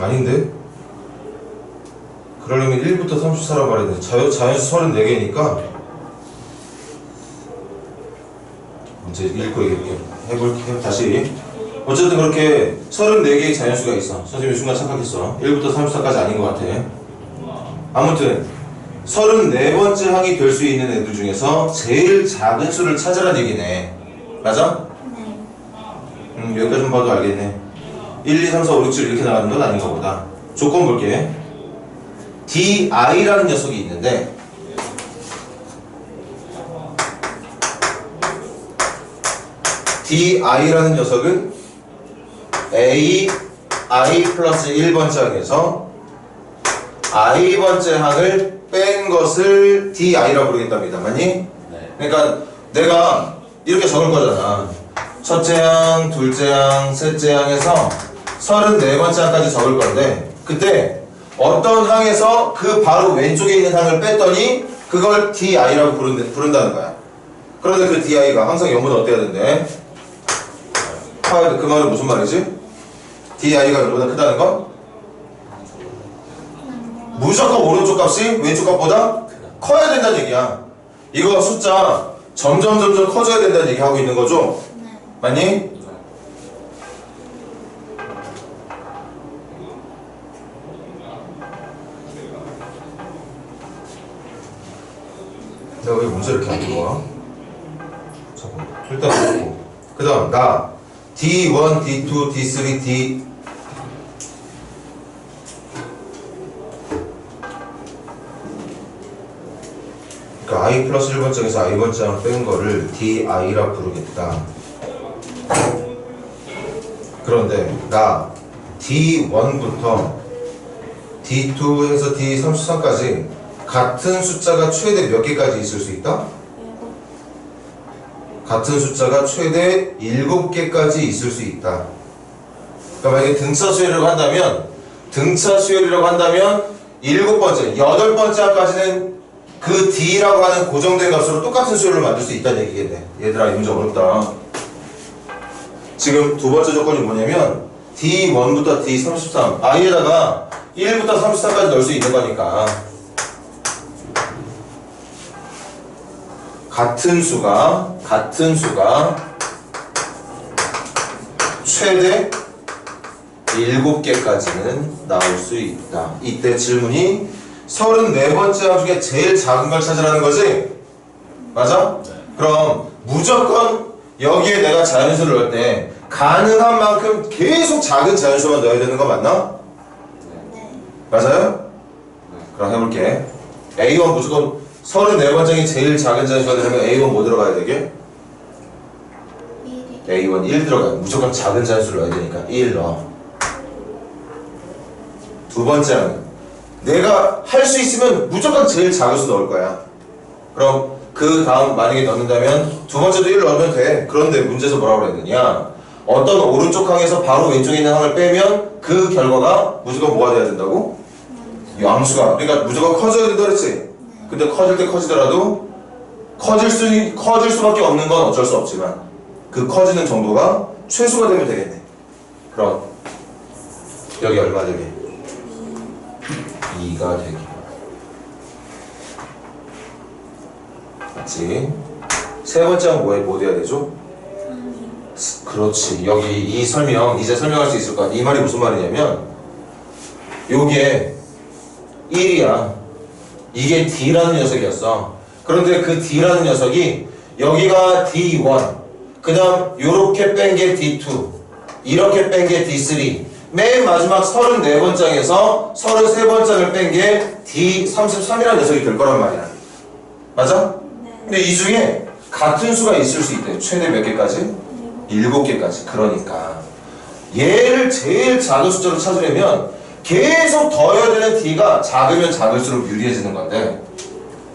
아닌데? 그러려면 1부터 34라고 말해야 돼. 자연수 34개니까 문제 읽고 해볼게. 다시. 어쨌든 그렇게 34개의 자연수가 있어. 선생님이 순간 착각했어. 1부터 34까지 아닌 것 같아. 아무튼 34번째 항이 될 수 있는 애들 중에서 제일 작은 수를 찾으란 얘기네. 맞아? 여기까지만 봐도 알겠네. 1, 2, 3, 4, 5, 6, 7 이렇게 나가는 건 아닌 거보다. 조건 볼게. di라는 녀석이 있는데 di라는 녀석은 a i 플러스 1번째 항에서 i번째 항을 뺀 것을 di라고 부르겠답니다. 맞니? 네. 그러니까 내가 이렇게 적을 거잖아. 첫째 항, 둘째 항, 셋째 항에서 34번째 항까지 적을 건데 그때 어떤 항에서 그 바로 왼쪽에 있는 항을 뺐더니 그걸 di라고 부른다는 거야. 그런데 그 di가 항상 0보다 어때야 된대? 그 말은 무슨 말이지? di가 0보다 크다는 건? 무조건 오른쪽 값이 왼쪽 값보다 커야 된다는 얘기야. 이거 숫자 점점 커져야 된다는 얘기 하고 있는 거죠? 네. 맞니? 내가 왜 문제 이렇게 안 읽어? 잠깐만. 일단 읽고. 그 다음 나 D1, D2, D3, D 그러니까 I 플러스 1번째에서 I번째 뺀 거를 DI라 부르겠다. 그런데 나 D1부터 D2에서 D33까지 같은 숫자가 최대 몇 개까지 있을 수 있다? 같은 숫자가 최대 7개까지 있을 수 있다. 그러니까 만약에 등차 수열이라고 한다면 7번째, 8번째 항까지는 그 D라고 하는 고정된 값으로 똑같은 수열을 만들 수 있다는 얘기겠네. 얘들아 이 문제 어렵다. 지금 두 번째 조건이 뭐냐면 D1부터 D33 I에다가 1부터 33까지 넣을 수 있는 거니까 같은 수가 최대 7개까지는 나올 수 있다. 이때 질문이 34번째 항 중에 제일 작은 걸 찾으라는 거지? 맞아? 네. 그럼 무조건 여기에 내가 자연수를 넣을 때 가능한 만큼 계속 작은 자연수만 넣어야 되는 거 맞나? 네. 맞아요? 그럼 해볼게. A1 무조건 34번째이 제일 작은 자연수가 되려면 A1 뭐 들어가야 되게? 1이. A1 1 들어가요. 무조건 작은 자연수를 넣어야 되니까 1 넣어. 두 번째 항은 내가 할 수 있으면 무조건 제일 작은 수 넣을 거야. 그럼 그 다음 만약에 넣는다면 두 번째도 1 넣으면 돼. 그런데 문제에서 뭐라고 그랬느냐? 어떤 오른쪽 항에서 바로 왼쪽에 있는 항을 빼면 그 결과가 무조건 뭐가 돼야 된다고? 양수가. 그러니까 무조건 커져야 된다 그랬지? 근데 커질 때 커지더라도 커질 수밖에 없는 건 어쩔 수 없지만 그 커지는 정도가 최소가 되면 되겠네. 그럼 여기 얼마 되게? 2가 되기. 맞지? 세 번째 항 뭐 돼야 되죠? 그렇지. 여기 이 설명 이제 설명할 수 있을 것 같아. 이 말이 무슨 말이냐면 요게 1이야. 이게 D라는 녀석이었어. 그런데 그 D라는 녀석이 여기가 D1 그 다음 요렇게 뺀 게 D2 이렇게 뺀 게 D3 맨 마지막 34번장에서 33번장을 뺀 게 D33이라는 녀석이 될 거란 말이야. 맞아? 네. 근데 이 중에 같은 수가 있을 수 있대. 최대 몇 개까지? 7개까지. 그러니까 얘를 제일 작은 숫자로 찾으려면 계속 더해야 되는 D가 작으면 작을수록 유리해지는 건데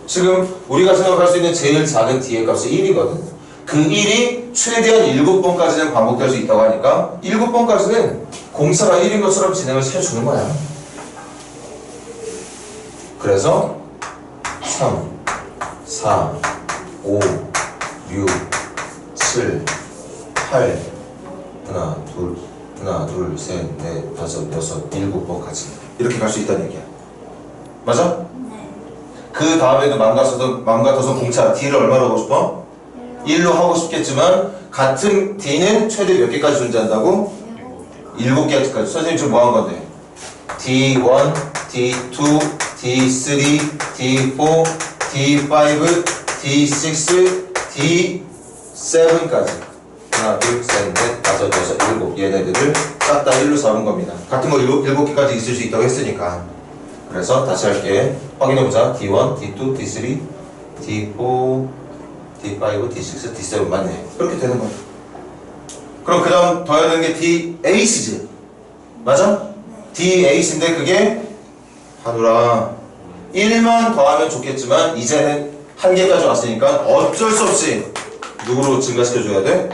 지금 우리가 생각할 수 있는 제일 작은 D의 값이 1이거든. 그 1이 최대한 7번까지는 반복될 수 있다고 하니까 7번까지는 공차가 1인 것처럼 진행을 시켜주는 거야. 그래서 3, 4, 5, 6, 7, 8 하나, 둘, 셋, 넷, 다섯, 여섯, 7번까지 이렇게 갈 수 있다는 얘기야. 맞아? 네. 그 다음에도 마음 같아서 공차 D를 얼마로 하고 싶어? 1로 하고 싶겠지만 같은 D는 최대 몇 개까지 존재한다고? 7개까지. 선생님 지금 뭐 한 건데? D1, D2, D3, D4, D5, D6, D7까지 하나, 둘, 셋, 넷, 다섯, 여섯, 7 얘네들을 싹 다 1로 잡은 겁니다. 같은 거 7개까지 있을 수 있다고 했으니까. 그래서 다시 할게. 확인해보자. D1, D2, D3, D4, D5, D6, D7 맞네. 그렇게 되는 거야. 그럼 그 다음 더해야 되는 게 D8이지. 맞아? D8인데 그게 하누라 1만 더하면 좋겠지만 이제는 한계까지 왔으니까 어쩔 수 없이 누구로 증가시켜줘야 돼?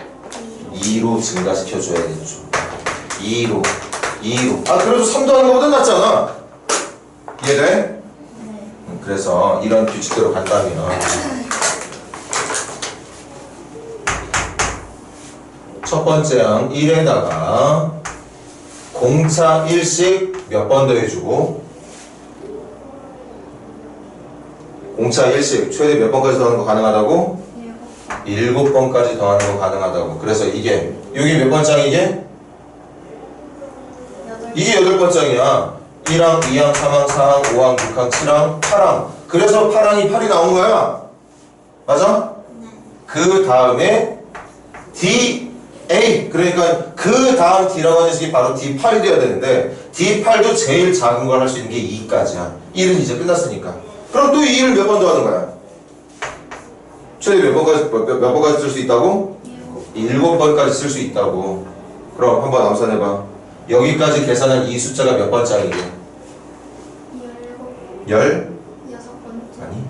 2로 증가시켜줘야겠죠. 2로. 아 그래도 3 더하는 것보다 낫잖아. 이해돼? 그래서 이런 규칙대로 간다면 첫 번째 항 1에다가 공차 1씩 몇 번 더해주고 공차 1씩 최대 몇 번까지 더하는 거 가능하다고? 7번까지 더하는 거 가능하다고. 그래서 이게 여기 몇 번장이게? 이게 8번장이야. 1항, 2항, 3항, 4항, 5항, 6항, 7항, 8항. 그래서 8항이 8이 나온 거야. 맞아? 그 다음에 D8. 그러니까 그 다음 D라고 하는 식이 바로 D8이 돼야 되는데 D8도 제일 작은 걸 할 수 있는 게 2까지야. 1은 이제 끝났으니까. 그럼 또 2를 몇 번 더 하는 거야? 최대 몇 번까지 쓸 수 있다고? 7번까지 쓸 수 있다고. 그럼 한번 암산해봐. 여기까지 계산한 이 숫자가 몇 번장이게? 10? 아니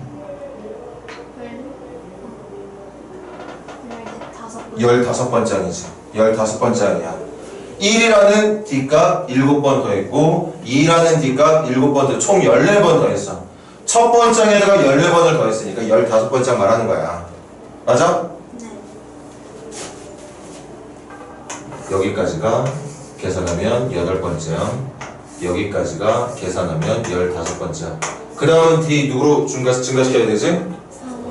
15번장이지. 15번장이야. 1이라는 D값 7번 더했고 2라는 D값 7번 더, 총 14번 더했어. 첫 번장에다가 14번을 더했으니까 15번장 말하는 거야. 맞아? 네. 여기까지가 계산하면 8번째야. 여기까지가 계산하면 15번째야. 그 다음은 D 누구로 증가시켜야 되지?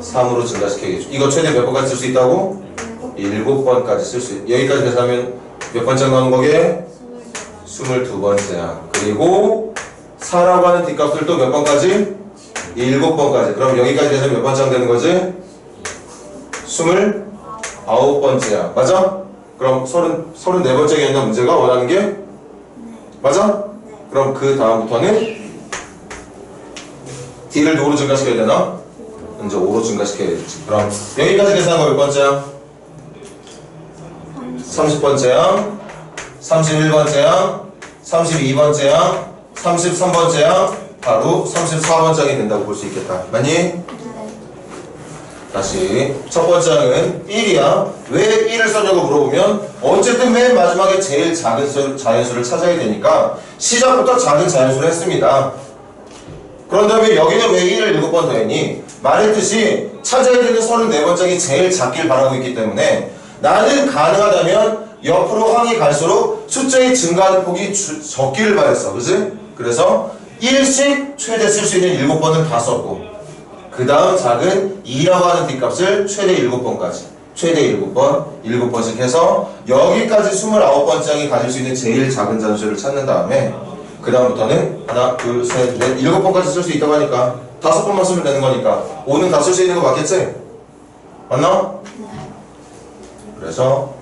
3으로 증가시켜야겠죠. 이거 최대 몇 번까지 쓸 수 있다고? 7번까지 쓸 수 있. 여기까지 계산하면 몇 번째 나오는 거게? 22번째야. 그리고 4라고 하는 D값을 또 몇 번까지? 7번까지. 그럼 여기까지 돼서 몇 번째 되는 거지? 29번째야. 맞아? 그럼 34번째겠나 문제가 원하는 게? 맞아? 그럼 그 다음부터는 D를 누구로 증가시켜야 되나? 이제 5로 증가시켜야겠지. 그럼 여기까지 계산한 거 몇 번째야? 30번째야, 31번째야, 32번째야, 33번째야, 바로 34번째이 된다고 볼 수 있겠다. 맞니? 다시 첫 번째 항은 1이야. 왜 1을 썼냐고 물어보면 어쨌든 맨 마지막에 제일 작은 자연수를 찾아야 되니까 시작부터 작은 자연수를 했습니다. 그런 다음에 여기는 왜 1을 7번 더했니? 말했듯이 찾아야 되는 34번장이 제일 작길 바라고 있기 때문에 나는 가능하다면 옆으로 항이 갈수록 숫자의 증가하는 폭이 적기를 바랬어. 그치? 그래서 1씩 최대 쓸 수 있는 7번을 다 썼고 그 다음 작은 2라고 하는 D값을 최대 7번까지 최대 7번, 7번씩 해서 여기까지 29번장이 가질 수 있는 제일 작은 잔수를 찾는 다음에 그 다음부터는 하나, 둘, 셋, 넷, 7번까지 쓸 수 있다고 하니까 5번만 쓰면 되는 거니까 5는 다 쓸 수 있는 거 맞겠지? 맞나? 그래서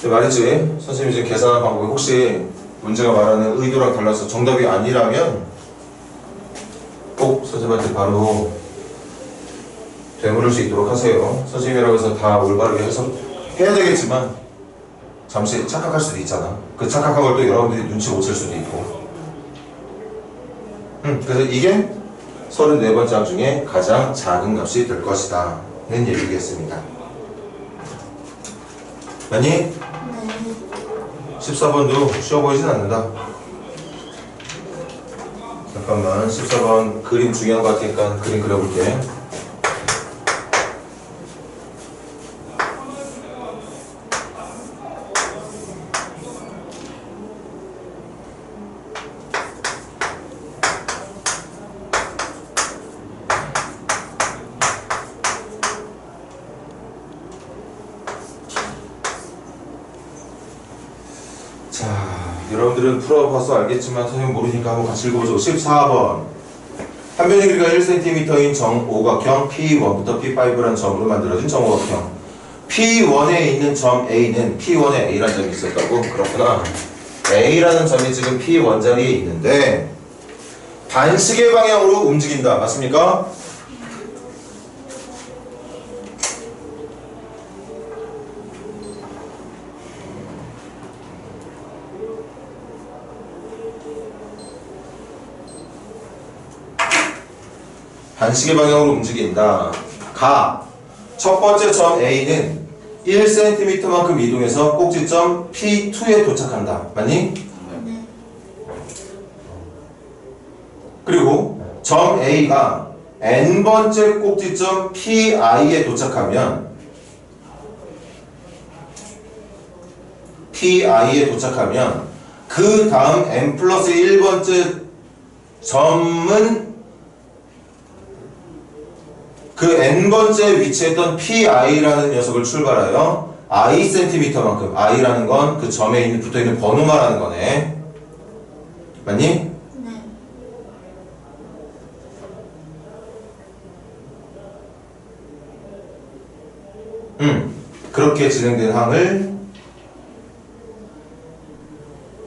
말했지? 선생님이 지금 계산한 방법이 혹시 문제가 말하는 의도랑 달라서 정답이 아니라면 꼭 선생님한테 바로 되물을 수 있도록 하세요. 선생님이라고 해서 다 올바르게 해야 되겠지만 잠시 착각할 수도 있잖아. 그 착각한 걸 또 여러분들이 눈치 못 챌 수도 있고. 그래서 이게 34번째 항 중에 가장 작은 값이 될 것이다 는 얘기겠습니다. 아니? 14번도 쉬워 보이진 않는다. 잠깐만 14번 그림 중요한 것 같으니까 그림 그려볼게. 자, 여러분들은 풀어봐서 알겠지만 선생님 모르니까 한번 같이 읽어보죠. 14번 한 변의 길이가 1cm인 정오각형 P1부터 P5라는 점으로 만들어진 정오각형 P1에 있는 점 A는 P1에 A라는 점이 있었다고? 그렇구나. A라는 점이 지금 P1 자리에 있는데 반시계 방향으로 움직인다. 맞습니까? 반시계 방향으로 움직인다. 첫 번째 점 A는 1cm만큼 이동해서 꼭지점 P2에 도착한다. 맞니? 네. 그리고 점 A가 n번째 꼭지점 PI에 도착하면 그 다음 n 플러스 1번째 점은 그 n번째 위치했던 PI라는 녀석을 출발하여 i cm만큼, i라는 건 그 점에 붙어있는 번호 말하는 거네. 맞니? 네. 그렇게 진행된 항을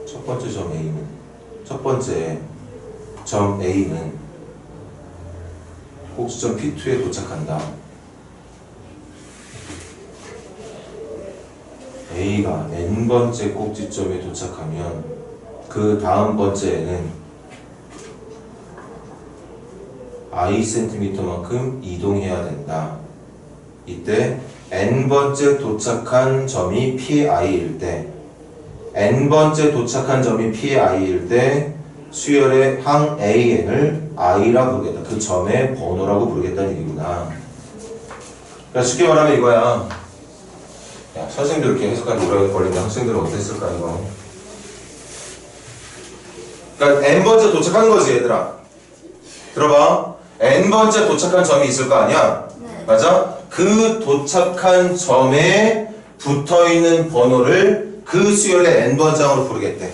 첫 번째 점 A는 꼭지점 P2에 도착한다. A가 n번째 꼭지점에 도착하면 그 다음 번째에는 i cm만큼 이동해야 된다. 이때 n번째 도착한 점이 PI일 때 n번째 도착한 점이 PI일 때 수열의 항 AN을 I라 부르겠다. 그 점의 번호라고 부르겠다는 얘기구나. 그러니까 쉽게 말하면 이거야. 야, 선생님들 이렇게 해석하기 오래 걸리는데 학생들은 어땠을까 이거. 그러니까 n번째 도착하는 거지 얘들아. 들어봐. n번째 도착한 점이 있을 거 아니야? 네. 맞아? 그 도착한 점에 붙어있는 번호를 그 수열의 n번째 항으로 부르겠대.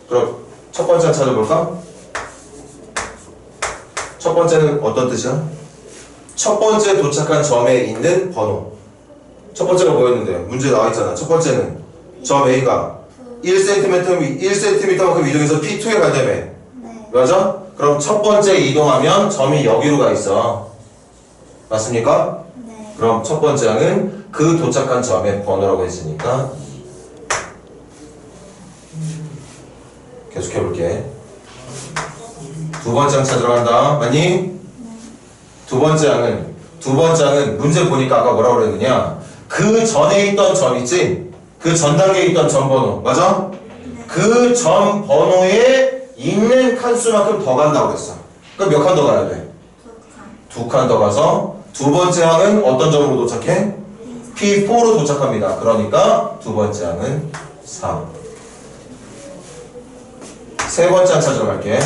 그럼 첫 번째 항 찾아볼까? 첫 번째는 어떤 뜻이야? 첫 번째 도착한 점에 있는 번호. 첫 번째가 뭐였는데? 문제 나와있잖아. 첫 번째는 점 A가 1cm만큼 이동해서 P2에 간다며. 네. 맞아? 그럼 첫 번째 이동하면 점이 여기로 가 있어. 맞습니까? 네. 그럼 첫 번째 항은 그 도착한 점의 번호라고 했으니까 계속 해볼게. 두 번째 항 찾으러 간다. 맞니? 두 번째 항은 문제 보니까 아까 뭐라고 그랬느냐? 그 전에 있던 점 있지? 그 전 단계에 있던 점 번호. 맞아? 그 점 번호에 있는 칸수만큼 더 간다고 그랬어. 그럼 몇 칸 더 가야 돼? 두 칸 더 가서 두 번째 항은 어떤 점으로 도착해? P4로 도착합니다. 그러니까 두 번째 항은 3. 세 번째 항 찾으러 갈게.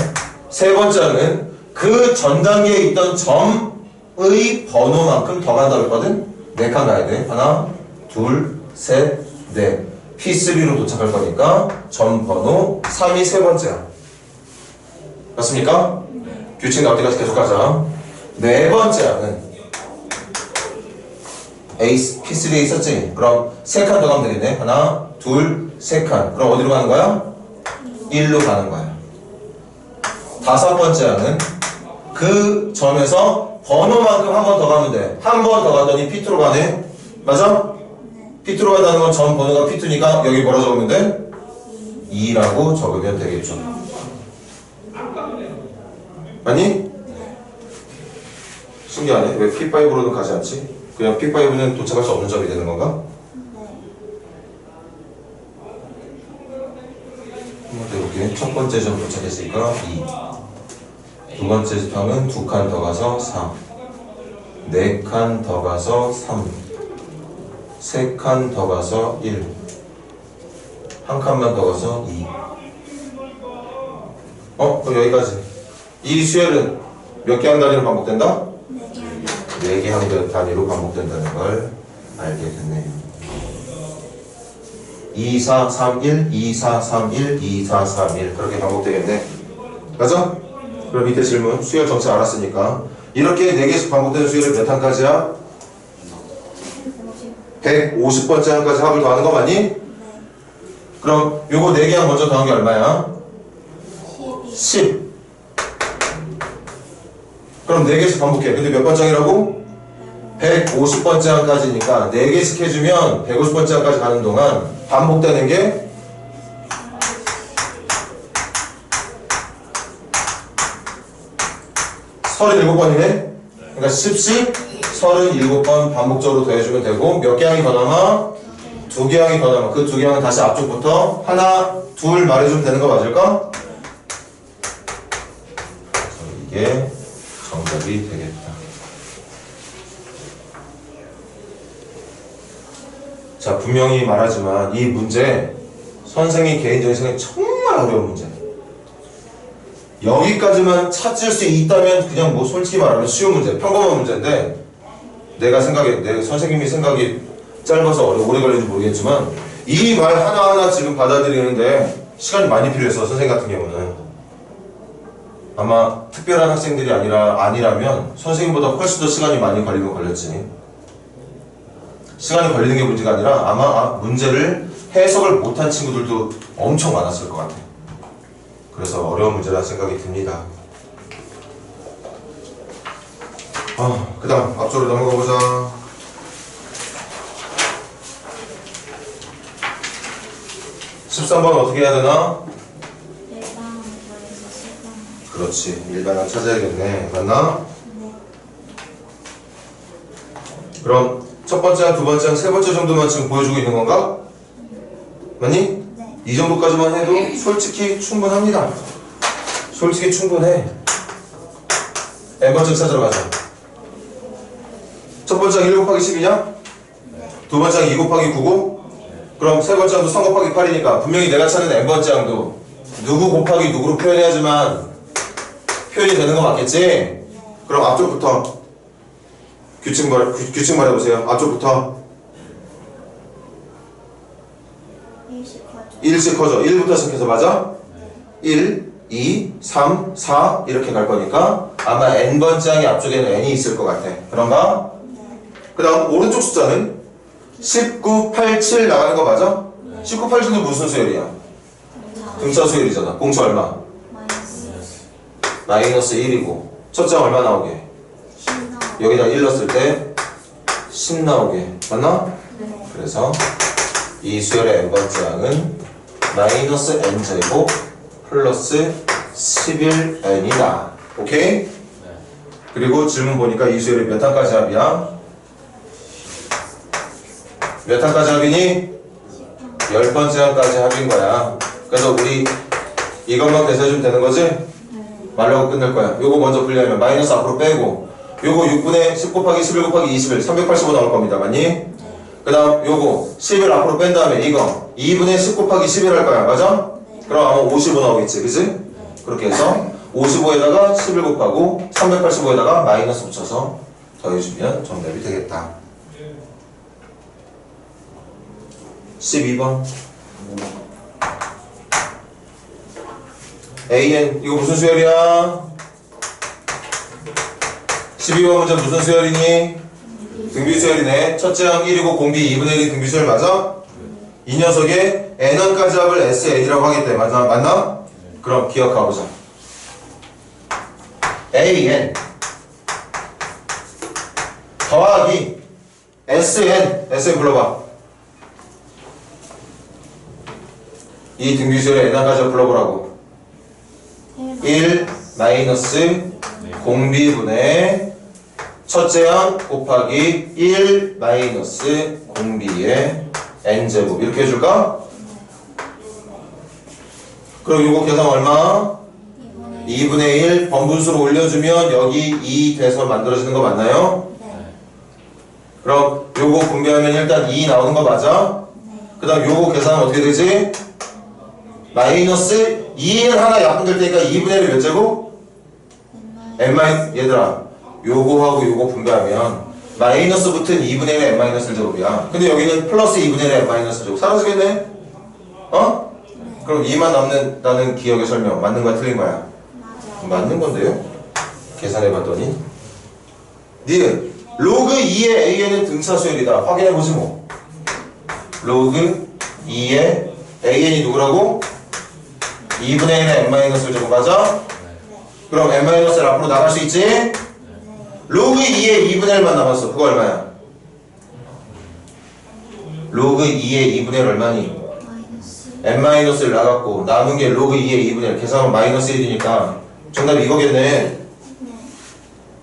세 번째 항은 그 전 단계에 있던 점의 번호만큼 더 간다고 했거든? 4칸 가야 돼. 하나, 둘, 셋, 넷. P3로 도착할 거니까 점 번호 3이 세 번째야. 맞습니까? 규칙 나올 때까지 계속 가자. 네 번째 항은 P3에 있었지? 그럼 3칸 더 가면 되겠네. 하나, 둘, 3칸. 그럼 어디로 가는 거야? 1로 가는 거야. 다섯 번째 항은 그 점에서 번호만큼 한 번 더 가면 돼. 한 번 더 가더니 P2로 가네? 맞아? P2로 간다는 건 점 번호가 P2니까 여기 뭐라 적으면 돼? 2라고 적으면 되겠죠. 맞니? 신기하네. 왜 P5로는 가지 않지? 그냥 P5는 도착할 수 없는 점이 되는 건가? 한번 해볼게. 첫 번째 점 도착했으니까 2. 두 번째 점은 2칸 더 가서 3. 4칸 더 가서 3. 3칸 더 가서 1. 한 칸만 더 가서 2. 그럼 여기까지. 이 수열은 몇 개 한 단위로 반복된다? 4개 한 단위로 반복된다는 걸 알게 됐네요. 2, 4, 3, 1, 2, 4, 3, 1, 2, 4, 3, 1 그렇게 반복되겠네. 맞아? 그럼 밑에 질문 수열 정체 알았으니까 이렇게 4개씩 반복되는 수열을 몇 항까지야? 150번째 항까지 합을 더하는 거 맞니? 그럼 요거 4개 항 먼저 더한 게 얼마야? 10. 그럼 4개씩 반복해. 근데 몇 번장이라고? 150번째 항까지니까 4개씩 해주면 150번째 항까지 가는 동안 반복되는 게 37번이네? 그러니까 10씩 37번 반복적으로 더해주면 되고 몇 개 항이 더 남아? 2개 항이 더 남아. 그 2개 항은 다시 앞쪽부터 하나, 둘 말해주면 되는 거 맞을까? 이게 정답이 되겠다. 자, 분명히 말하지만 이 문제 선생님 개인적인 생각에 정말 어려운 문제. 여기까지만 찾을 수 있다면 그냥 뭐 솔직히 말하면 쉬운 문제, 평범한 문제인데 내가 생각에, 내 선생님이 생각이 짧아서 오래 걸리는지 모르겠지만 이 말 하나하나 지금 받아들이는데 시간이 많이 필요해서 선생님 같은 경우는 아마 특별한 학생들이 아니라면 선생님보다 훨씬 더 시간이 많이 걸리면 걸렸지. 시간이 걸리는 게 문제가 아니라 아마 문제를 해석을 못한 친구들도 엄청 많았을 것 같아. 그래서 어려운 문제라는 생각이 듭니다. 그 다음 앞쪽으로 넘어가 보자. (13번) 어떻게 해야 되나? 그렇지. 일반항 찾아야겠네. 맞나? 그럼 첫 번째 항, 두 번째 항, 세 번째 정도만 지금 보여주고 있는 건가? 맞니? 이 정도까지만 해도 솔직히 충분합니다. 솔직히 충분해. n번째 찾으러 가자. 첫 번째 항 1 곱하기 10이냐? 두 번째 항 2 곱하기 9고? 그럼 세 번째 항도 3 곱하기 8이니까 분명히 내가 찾는 n번째 항도 누구 곱하기 누구로 표현해야지만 표현이 되는 거 맞겠지? 그럼 앞쪽부터 규칙 말해보세요. 앞쪽부터 1씩 커져. 1부터 시작해서 맞아? 1, 2, 3, 4 이렇게 갈 거니까 아마 n번째 항의 앞쪽에는 n이 있을 것 같아. 그런가? 그 다음 오른쪽 숫자는 19, 8, 7 나가는 거 맞아? 19, 8, 7은 무슨 수열이야? 등차 수열이잖아. 공차 얼마? 마이너스 1이고 첫째 항 얼마 나오게? 여기다 1 넣었을 때 10 나오게. 맞나? 그래서 이 수열의 n번째 항은 마이너스 n제곱 플러스 11n이다. 오케이? 그리고 질문 보니까 이 수열이 몇 항까지 합이야? 몇 항까지 합이니? 10번째 항까지 합인 거야. 그래서 우리 이것만 계산해주면 되는 거지? 말하고 끝낼 거야. 요거 먼저 분리하면 마이너스 앞으로 빼고 요거 6분의 10 곱하기 11 곱하기 21 385 나올 겁니다. 맞니? 그 다음 요거 11 앞으로 뺀 다음에 이거 2분의 10 곱하기 11 할 거야. 맞아? 그럼 아마 55 나오겠지. 그치? 그렇게 해서 55에다가 11 곱하고 385에다가 마이너스 붙여서 더해주면 정답이 되겠다. 12번 AN 이거 무슨 수열이야? 12번 문제 무슨 수열이니? 등비수열이네. 첫째 항 1이고 공비 2분의 1이 등비수열 맞아? 이 녀석의 n항까지 합을 SN이라고 하기 때문에 맞나? 그럼 기억해보자. AN 더하기 SN 불러봐. 이 등비수열의 n항까지 합 불러보라고. 1 마이너스 공비분의 첫째 항 곱하기 1 마이너스 공비의 n제곱 이렇게 해줄까? 그럼 요거 계산 얼마? 2분의 1 번분수로 올려주면 여기 2 돼서 만들어지는 거 맞나요? 그럼 요거 분배하면 일단 2 나오는 거 맞아? 그 다음 요거 계산은 어떻게 되지? 마이너스 2는 하나 약분될 테니까 2분의 1이 몇 제곱? 얘들아 요거하고 요거 분배하면 마이너스 붙은 2분의 1의 n-1 제곱이야. 근데 여기는 플러스 2분의 1의 n-1 제곱 사라지겠네? 어? 그럼 2만 남는다는 기억의 설명 맞는 거야 틀린 거야? 맞는 건데요? 계산해봤더니 니은 로그 2의 AN은 등차 수열이다. 확인해보지 뭐. 로그 2의 AN이 누구라고? 2분의 1의 n-1 제곱 맞아? 그럼 n-1 앞으로 나갈 수 있지? 로그 2의 2분의 1만 남았어. 그거 얼마야? 로그 2의 2분의 1 얼마니? n-1 나갔고 남은 게 로그 2의 2분의 1 계산하면 마이너스 1이니까 정답이 이거겠네.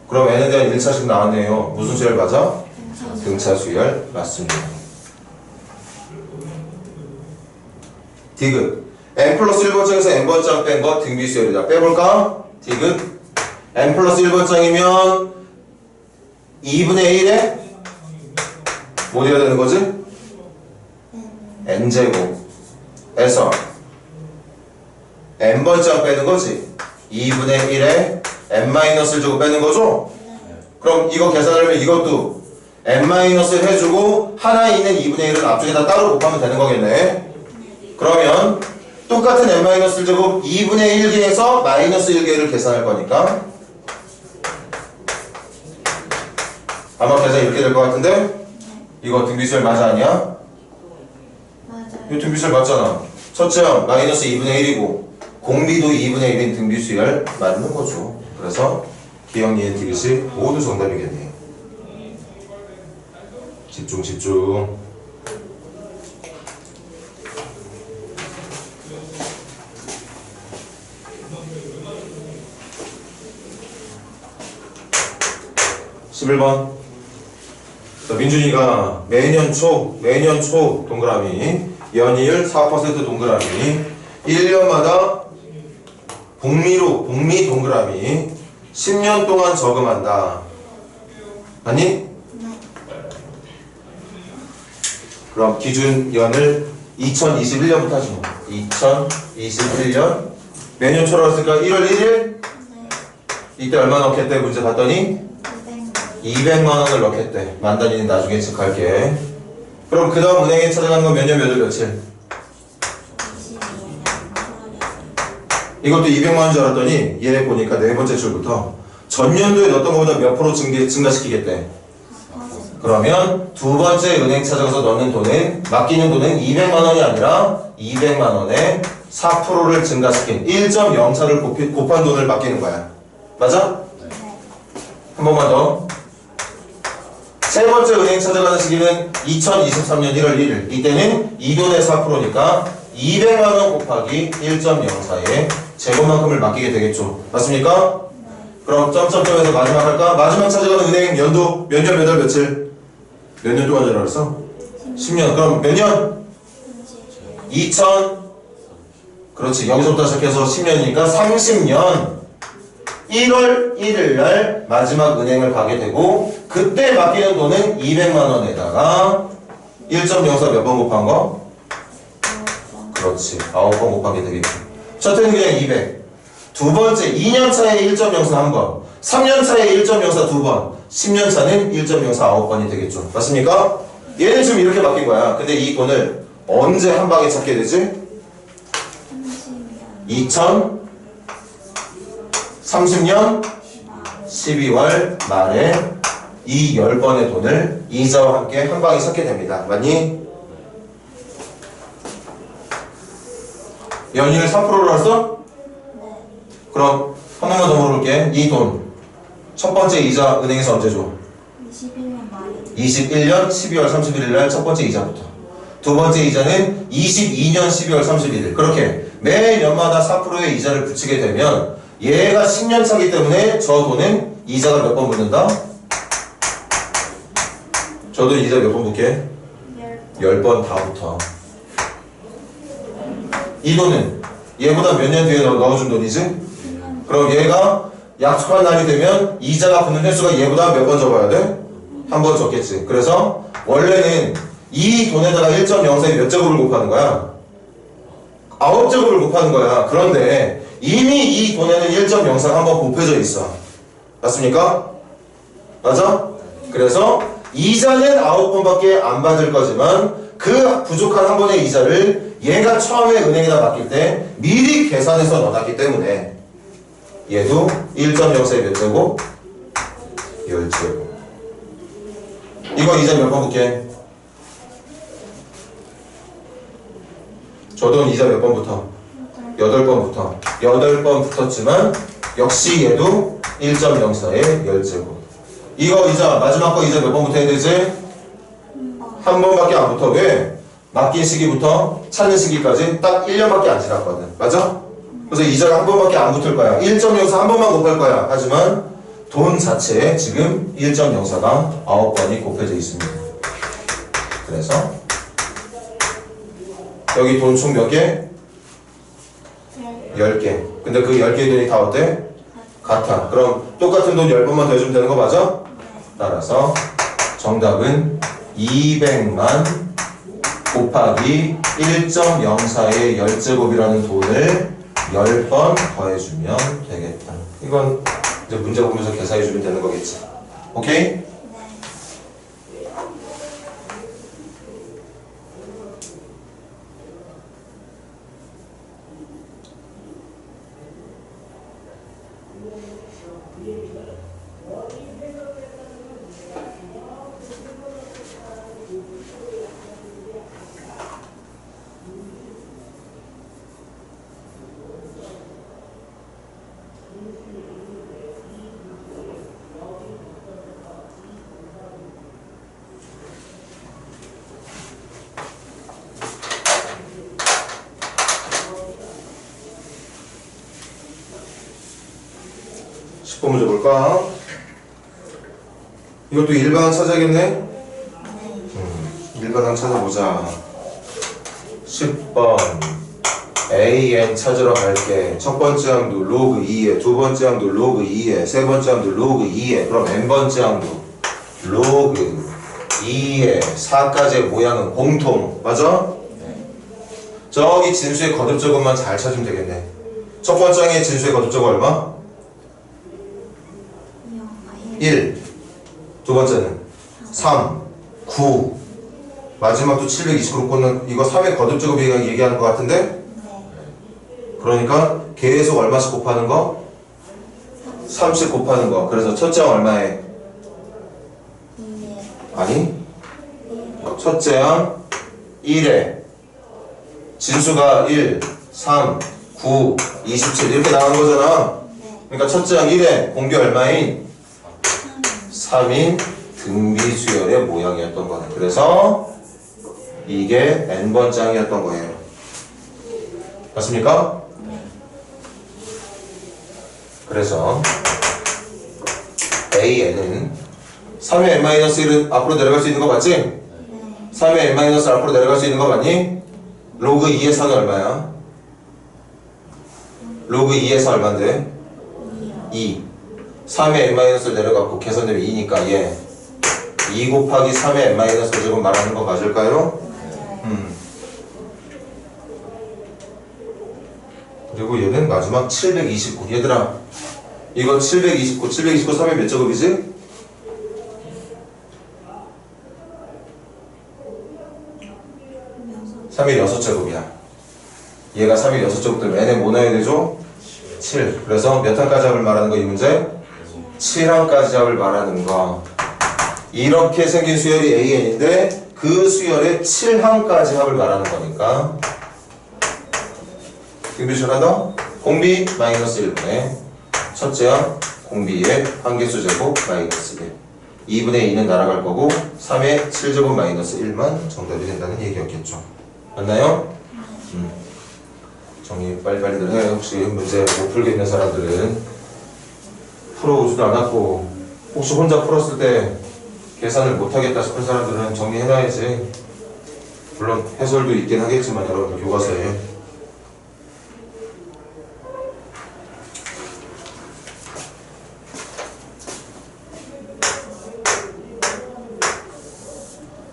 그럼 n에 대한 1차식 나왔네요. 무슨 수열 맞아? 등차 수열 맞습니다. 디귿 n 플러스 1번장에서 n번장 뺀 거 등비 수열이다. 빼볼까? 디귿 n 플러스 1번장이면 2분의 1에 뭐 돼야 되는 거지? n제곱에서 n번장 빼는 거지. 2분의 1에 n-1제곱 빼는 거죠? 그럼 이거 계산하려면 이것도 n-1 해주고 하나 있는 2분의 1은 앞쪽에다 따로 곱하면 되는 거겠네. 그러면 똑같은 n-1제곱 2분의 1개에서 마이너스 1개를 계산할 거니까 아마 계산 이렇게 될 것 같은데 이거 등비수열 맞아 아니야? 이거 등비수열 맞잖아. 첫째항 마이너스 2분의 1이고 공비도 2분의 1인 등비수열 맞는 거죠. 그래서 기억니의 디귿이 모두 정답이겠네요. 집중 집중. (11번) 민준이가 매년 초 동그라미 연이율 4% 동그라미 1년마다 복리 동그라미 10년 동안 저금한다. 아니? 그럼 기준연을 2021년부터 하지 뭐. 2021년 매년 초로 했으니까 1월 1일 이때 얼마 넣겠대? 문제 봤더니 200만원을 넣겠대. 만단위는 나중에 체크할게. 그럼 그 다음 은행에 찾아가는 건 몇 년, 몇 월, 며칠? 이것도 200만원 줄 알았더니 얘 보니까 네 번째 줄부터 전년도에 넣었던 것보다 몇 프로 증가시키겠대. 그러면 두 번째 은행 찾아가서 넣는 돈은 맡기는 돈은 200만원이 아니라 200만원에 4%를 증가시킨 1.04를 곱한 돈을 맡기는 거야. 맞아? 한 번만 더. 세 번째 은행 찾아가는 시기는 2023년 1월 1일. 이때는 이 돈의 4%니까 200만원 곱하기 1.04에 제곱만큼을 맡기게 되겠죠. 맞습니까? 그럼 점점점에서 마지막 할까? 마지막 찾아가는 은행 연도 몇 년, 몇 월, 며칠? 몇 년 동안 전화했어? 10년. 그럼 몇 년? 2000. 그렇지. 여기서부터 시작해서 10년이니까 30년 1월 1일 날 마지막 은행을 가게 되고 그때 맡기는 돈은 200만원에다가 1.04 몇 번 곱한 거? 그렇지. 9번 곱하게 되겠지. 첫 해는 그냥 200. 두 번째 2년 차에 1.04 한 번. 3년 차에 1.04 두 번. 10년 차는 1.04 9번이 되겠죠. 맞습니까? 얘는 지금 이렇게 바뀐 거야. 근데 이 돈을 언제 한 방에 찾게 되지? 2030년 12월 말에 이 10번의 돈을 이자와 함께 한 방에 찾게 됩니다. 맞니? 연이율 3%로 했어? 그럼 한 번만 더 물어볼게. 이 돈 첫 번째 이자 은행에서 언제 줘? 21년 말에 21년 12월 31일 날 첫 번째 이자부터. 두 번째 이자는 22년 12월 31일. 그렇게 매년마다 4%의 이자를 붙이게 되면 얘가 10년 차기 때문에 저 돈은 이자가 몇 번 붙는다? 저 돈 이자 몇 번 붙게? 10번 다 붙어. 이 돈은 얘보다 몇 년 뒤에 넣어준 돈이지? 그럼 얘가 약속한 날이 되면 이자가 붙는 횟수가 얘보다 몇 번 적어야 돼? 한 번 적겠지. 그래서 원래는 이 돈에다가 1.04에 몇 제곱을 곱하는 거야? 9제곱을 곱하는 거야. 그런데 이미 이 돈에는 1.04가 한번 곱해져 있어. 맞습니까? 맞아? 그래서 이자는 9번밖에 안 받을 거지만 그 부족한 한 번의 이자를 얘가 처음에 은행에다 맡길 때 미리 계산해서 넣어놨기 때문에 얘도 1.04에 몇 제곱? 10제곱. 이거 이자 몇 번 붙게? 저 돈 이자 몇 번부터? 8번부터. 8번 붙었지만 역시 얘도 1.04에 10제곱. 이거 이자 마지막 거 이자 몇 번 붙어야 되지? 한 번밖에 안 붙어. 왜? 맡긴 시기부터 찾는 시기까지 딱 1년밖에 안 지났거든. 맞아? 그래서 이자가 한 번밖에 안 붙을 거야. 1.04 한 번만 곱할 거야. 하지만 돈 자체에 지금 1.04가 9번이 곱해져 있습니다. 그래서 여기 돈 총 몇 개? 10개. 근데 그 10개의 돈이 다 어때? 같아. 그럼 똑같은 돈 10번만 더 해주면 되는 거 맞아? 따라서 정답은 200만 곱하기 1.04의 10제곱이라는 돈을 10번 더해주면 되겠다. 이건 이제 문제 보면서 계산해주면 되는 거겠지. 오케이? 10번 문제 볼까? 이것도 일반항 찾아야겠네? 일반항 찾아보자. 10번 AN 찾으러 갈게. 첫 번째 항도 로그 2에, 두 번째 항도 로그 2에, 세 번째 항도 로그 2에, 그럼 n번째 항도 로그 2에 4까지의 모양은 공통. 맞아? 저기 진수의 거듭적음만 잘 찾으면 되겠네. 첫 번째 항의 진수의 거듭적음 얼마? 1. 두 번째는 3, 9. 마지막도 720으로 꽂는 이거 3의 거듭제곱 얘기하는 것 같은데? 그러니까 계속 얼마씩 곱하는 거? 30 곱하는 거. 그래서 첫째 항 얼마에? 아니 첫째 항 1에 진수가 1, 3, 9, 27 이렇게 나가는 거잖아. 그러니까 첫째 항 1에 공비 얼마인? 3인 등비수열의 모양이었던 거네. 그래서 이게 n번째 항이었던 거예요. 맞습니까? 그래서 AN은 3의 n-1은 앞으로 내려갈 수 있는 거 맞지? 3의 n-1 앞으로 내려갈 수 있는 거 맞니? 로그 2의 4는 얼마야? 로그 2의 4 얼만데? 2. 3의 n-를 내려갖고 계산되면 2니까 얘 2 곱하기 3의 n-을 지금 말하는 거 맞을까요? 그리고 얘는 마지막 729. 얘들아 이거 729 3의 몇 제곱이지? 3의 6제곱이야. 얘가 3의 6제곱 때문에 n에 뭐 넣어야 되죠? 7. 그래서 몇 항까지 합을 말하는 거 이 문제? 7항까지 합을 말하는 거. 이렇게 생긴 수열이 AN인데 그 수열의 7항까지 합을 말하는 거니까 등비수열하다? 공비 마이너스 1분의 첫째 항 공비의 한개수 제곱 마이너스 1. 2분의 2는 날아갈 거고 3의 7제곱 마이너스 1만 정답이 된다는 얘기였겠죠. 맞나요? 정리 빨리빨리들 해. 혹시 문제 못 풀겠는 사람들은 풀어오지도 않았고 혹시 혼자 풀었을 때 계산을 못하겠다 싶은 사람들은 정리해놔야지. 물론 해설도 있긴 하겠지만 여러분 교과서에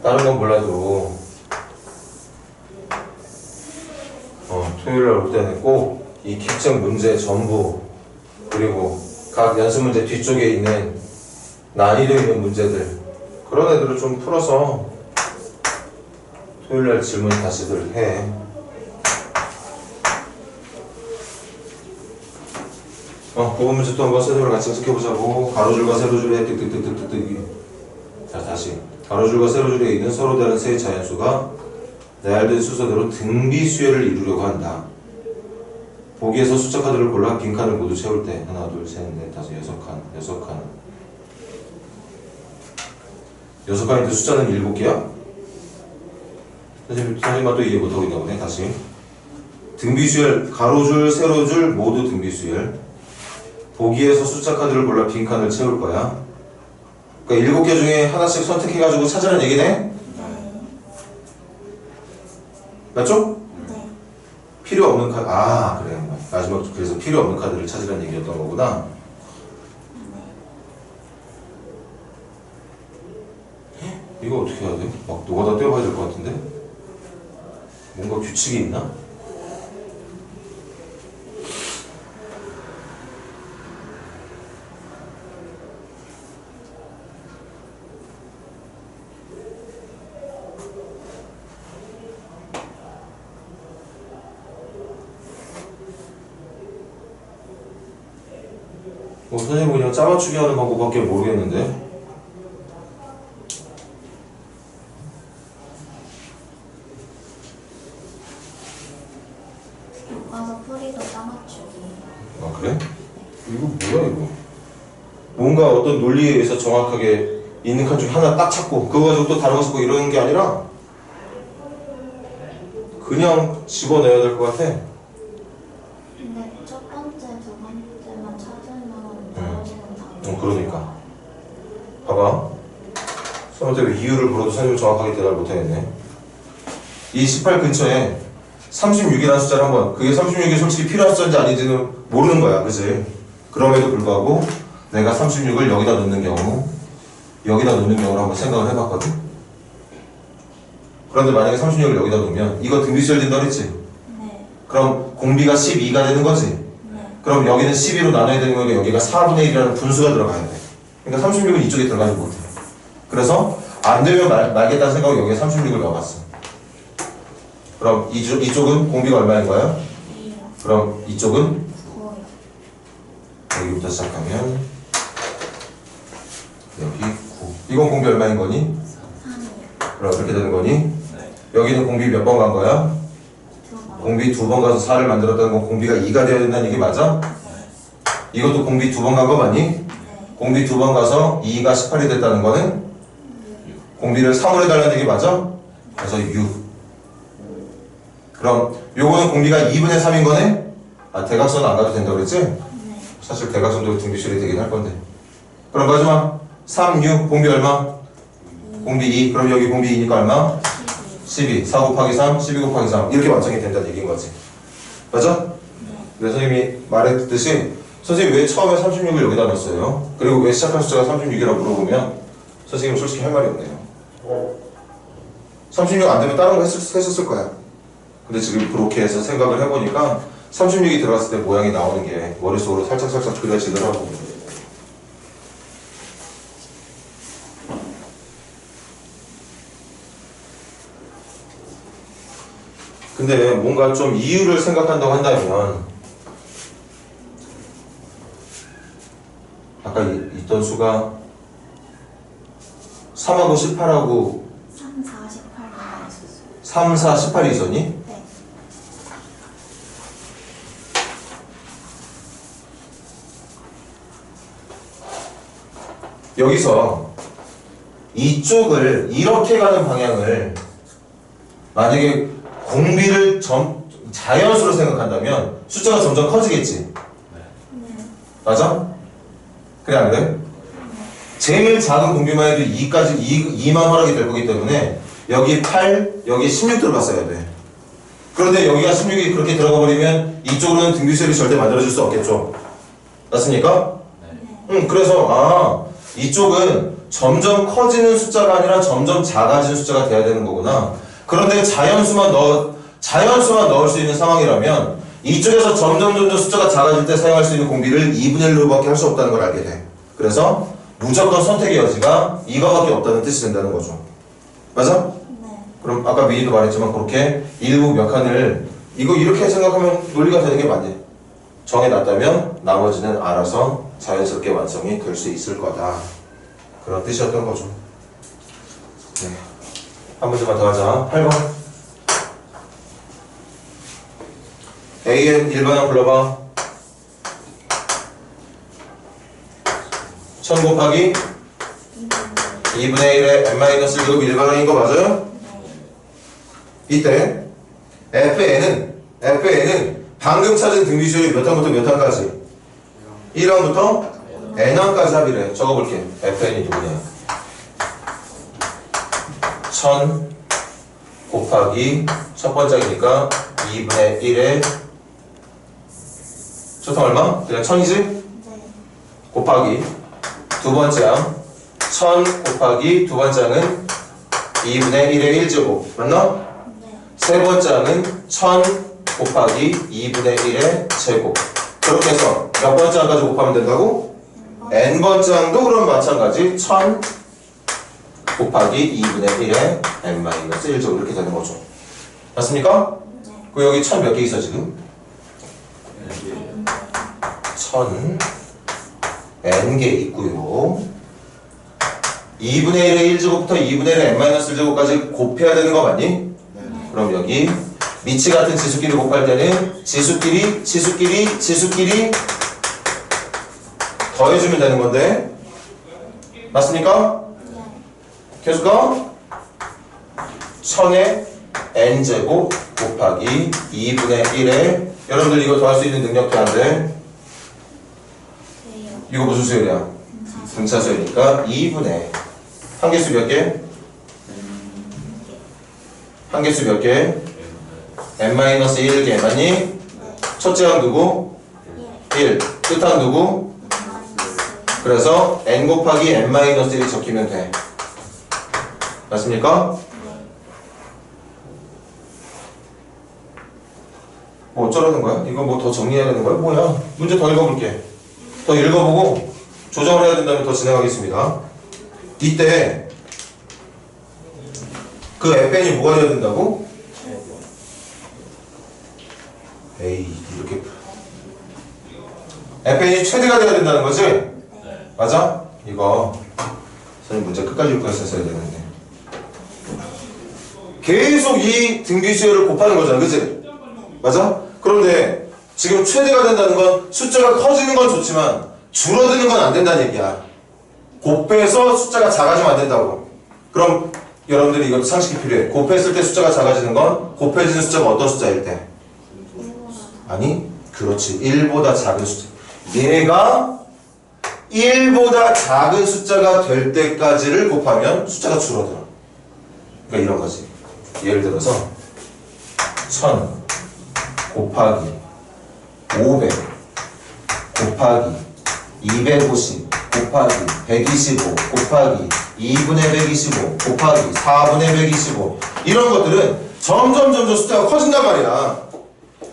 다른 건 몰라도 토요일날 올 때는 꼭 이 킥책 문제 전부 그리고 각 연습 문제 뒤쪽에 있는 난이도 있는 문제들 그런 애들을 좀 풀어서 토요일날 질문 다시들 해. 그거 문제 또 한번 세도를 같이 해석해보자고. 가로줄과 세로줄의 뜩뜩뜩뜩뜩. 자 다시 가로줄과 세로줄에 있는 서로 다른 세 자연수가 내 알던 순서대로 등비수열을 이루려고 한다. 보기에서 숫자 카드를 골라 빈칸을 모두 채울 때 하나, 둘, 셋, 넷, 다섯, 6칸 6칸인데 숫자는 7개야? 선생님만 또 이해 못하고 있나 보네. 다시 등비수열 가로줄 세로줄 모두 등비수열. 보기에서 숫자 카드를 골라 빈 칸을 채울 거야. 그러니까 7개 중에 하나씩 선택해가지고 찾으라는 얘기네? 네. 맞죠? 네. 필요 없는 카드. 아 그래. 마지막 그래서 필요 없는 카드를 찾으라는 얘기였던 거구나. 이거 어떻게 해야 돼? 막 노가다 떼어봐야 될 것 같은데? 뭔가 규칙이 있나? 선생님은 그냥 짜맞추기 하는 방법밖에 모르겠는데? 교과서 풀이도 짜맞추기. 아 그래? 이거 뭐야 이거? 뭔가 어떤 논리에 의해서 정확하게 있는 칸 중에 하나 딱 찾고 그거 가지고 또 다른 거 쓰고 이러는 게 아니라 그냥 집어넣어야 될 것 같아. 근데 첫 번째, 두 번째만 찾으면 나머지는 다. 그러니까 봐봐. 선생님한테 이유를 물어도 선생님은 정확하게 대답을 못하겠네. 이 18 근처에 36이라는 숫자를 한번, 그게 36이 솔직히 필요한 숫자인지 아닌지는 모르는 거야, 그치? 그럼에도 불구하고 내가 36을 여기다 넣는 경우, 여기다 넣는 경우를 한번 생각을 해봤거든? 그런데 만약에 36을 여기다 놓으면 이거 등비수열 된다 그랬지? 네. 그럼 공비가 12가 되는 거지? 네. 그럼 여기는 12로 나눠야 되는 거니까 여기가 4분의 1이라는 분수가 들어가야 돼. 그러니까 36은 이쪽에 들어가지 못해. 그래서 안 되면 말겠다는 생각으로 여기에 36을 넣어봤어. 그럼 이쪽은 공비가 얼마인 거야? 2요. 그럼 이쪽은 9요. 여기부터 시작하면 여기 9. 이건 공비 얼마인 거니? 3이요. 그럼 어떻게 되는 거니? 네. 여기는 공비 몇 번 간 거야? 2번. 공비 2번 가서 4를 만들었다는 건 공비가 2가 되어야 된다는 얘기 맞아? 이것도 공비 2번 간 거 맞니? 네. 공비 2번 가서 2가 18이 됐다는 거는 공비를 3으로 해달라는 얘기 맞아? 그래서 6. 그럼 요거는 공비가 2분의 3인 거네? 아 대각선 안 가도 된다고 그랬지? 네. 사실 대각선도 등비수열이 되긴 할 건데. 그럼 마지막 3, 6 공비 얼마? 공비 2. 그럼 여기 공비 2니까 얼마? 12. 4 곱하기 3, 12 곱하기 3 이렇게 완성이 된다는 얘기인 거지. 맞아? 네. 그래서 선생님이 말했듯이 선생님이 왜 처음에 36을 여기다 넣었어요? 그리고 왜 시작한 숫자가 36이라고 물어보면 선생님은 솔직히 할 말이 없네요. 36 안 되면 다른 거 했었을 거야. 근데 지금 그렇게 해서 생각을 해보니까 36이 들어갔을 때 모양이 나오는 게 머릿속으로 살짝살짝 그려지더라고. 근데 뭔가 좀 이유를 생각한다고 한다면 아까 있던 수가 3하고 18하고 3, 4, 18만 있었어요. 3, 4, 18이 있었니? 네. 여기서 이쪽을 이렇게 가는 방향을 만약에 공비를 자연수로 생각한다면 숫자가 점점 커지겠지. 네. 맞아? 그래 안 그래? 제일 작은 공비만 해도 2만 허락이 될 거기 때문에 여기 8, 여기 16 들어갔어야 돼. 그런데 여기가 16이 그렇게 들어가 버리면 이쪽으로는 등비수열이 절대 만들어질 수 없겠죠. 맞습니까? 네. 그래서 이쪽은 점점 커지는 숫자가 아니라 점점 작아지는 숫자가 돼야 되는 거구나. 그런데 자연수만 넣을 수 있는 상황이라면 이쪽에서 점점 숫자가 작아질 때 사용할 수 있는 공비를 2분의 1로밖에 할 수 없다는 걸 알게 돼. 그래서 무조건 선택의 여지가 이거밖에 없다는 뜻이 된다는 거죠. 맞아? 네. 그럼 아까 미리도 말했지만 그렇게 일부 몇 칸을 이거 이렇게 생각하면 논리가 되는 게 맞네. 정해놨다면 나머지는 알아서 자연스럽게 완성이 될 수 있을 거다. 그런 뜻이었던 거죠. 네. 한 문제만 더 하자. 8번. AN 1번을 불러봐. 1000 곱하기 2분의 2분의 1의 n-1제곱 일반항인 거 맞아요? 이때 FN은 방금 찾은 등비수열이 몇 항부터 몇 항까지? 1항부터 n항까지 합의래. 적어볼게. FN이 누구냐? 1000 곱하기 첫 번째니까 2분의 1의 초탕 얼마? 그냥 1000이지? 네. 곱하기 두 번째 항 1000 곱하기 두 번째 항은 2분의 1의 1제곱 맞나? 네. 세 번째 항은 1000 곱하기 2분의 1의 제곱 그렇게 해서 몇 번째 항까지 곱하면 된다고? n번째 항도 그럼 마찬가지 1000 곱하기 2분의 1의 n-1제곱 이렇게 되는 거죠 맞습니까? 네. 그 여기 1000 몇 개 있어 지금? 1000 n개 있고요 2분의 1의 1제곱부터 2분의 1의 n-1제곱까지 곱해야 되는 거 맞니? 그럼 여기 미치 같은 지수끼리 곱할 때는 지수끼리 더해주면 되는 건데 맞습니까? 계속 가 1000의 n제곱 곱하기 2분의 1의 여러분들 이거 더할 수 있는 능력도 안 돼. 돼요. 이거 무슨 수열이야? 등차수열이니까 2분의 한개수 몇 개? 한개수 몇 개? n-1개 맞니? 첫째 항 누구? 1 끝항 누구? 그래서 n 곱하기 n-1이 적히면 돼 맞습니까? 뭐 어쩌라는 거야? 이거 뭐 더 정리해야 되는 거야? 뭐야? 문제 더 읽어볼게 더 읽어보고 조정을 해야 된다면 더 진행하겠습니다 이때 그 fn이 뭐가 돼야 된다고? 에이 이렇게 fn이 최대가 돼야 된다는 거지? 맞아? 이거 선생님 문제 끝까지 읽고 했었어야 되는데 계속 이 등비수열을 곱하는 거잖아 그치? 맞아? 그런데 지금 최대가 된다는 건 숫자가 커지는 건 좋지만 줄어드는 건 안 된다는 얘기야 곱해서 숫자가 작아지면 안 된다고 그럼 여러분들이 이것도 상식이 필요해 곱했을 때 숫자가 작아지는 건 곱해지는 숫자가 어떤 숫자일 때? 아니 그렇지 1보다 작은 숫자 얘가 1보다 작은 숫자가 될 때까지를 곱하면 숫자가 줄어들어 그러니까 이런 거지 예를 들어서 1000 곱하기 500 곱하기 250 곱하기 125 곱하기 2분의 125 곱하기 4분의 125 이런 것들은 점점 숫자가 커진단 말이야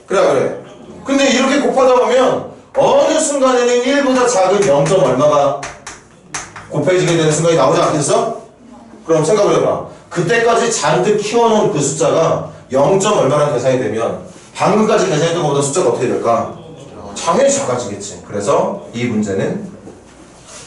그래 근데 이렇게 곱하다 보면 어느 순간에는 1보다 작은 0. 얼마가 곱해지게 되는 순간이 나오지 않겠어? 그럼 생각을 해봐 그때까지 잔뜩 키워놓은 그 숫자가 0. 얼마나 계산이 되면 방금까지 계산했던 것보다 숫자가 어떻게 될까? 당연히 작아지겠지 그래서 이 문제는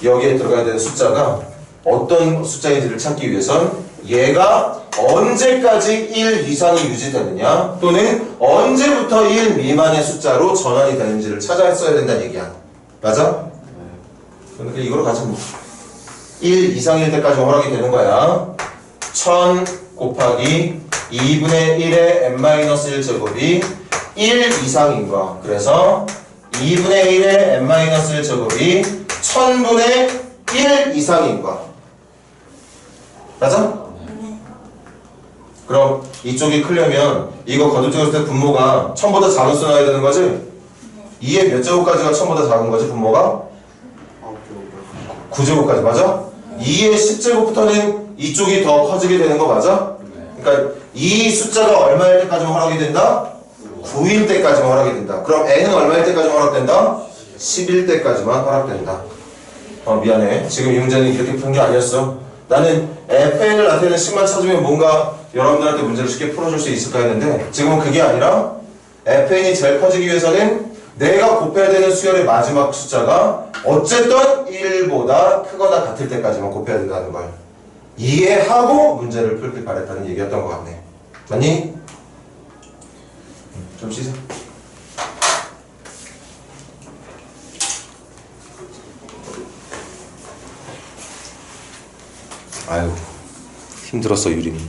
여기에 들어가야 되는 숫자가 어떤 숫자인지를 찾기 위해선 얘가 언제까지 1 이상이 유지되느냐 또는 언제부터 1 미만의 숫자로 전환이 되는지를 찾아야 된다는 얘기야 맞아? 그러니까 이걸로 가자 뭐. 1 이상일 때까지 허락이 되는 거야 1000 곱하기 2분의 1의 n-1제곱이 1 이상인 거 그래서 2분의 1의 n-1제곱이 1000분의 1 이상인 거 맞아? 그럼 이쪽이 크려면 이거 거듭적였을 때 분모가 1000보다 작은 수 나와야 되는 거지? 2의 몇 제곱까지가 1000보다 작은 거지 분모가? 9제곱까지 맞아? 2의 10제곱부터는 이쪽이 더 커지게 되는 거 맞아? 그러니까 이 숫자가 얼마일 때까지만 허락이 된다? 9일 때까지만 허락이 된다. 그럼 n은 얼마일 때까지만 허락된다? 10일 때까지만 허락된다. 미안해. 지금 이 문제는 이렇게 푼 게 아니었어. 나는 fn을 나타내는 식만 찾으면 뭔가 여러분들한테 문제를 쉽게 풀어줄 수 있을까 했는데 지금은 그게 아니라 fn이 제일 커지기 위해서는 내가 곱해야 되는 수열의 마지막 숫자가 어쨌든 1보다 크거나 같을 때까지만 곱해야 된다는 걸 이해하고 문제를 풀길 바랬다는 얘기였던 것 같네. 맞니? 좀 쉬자. 아유 힘들었어 유린이.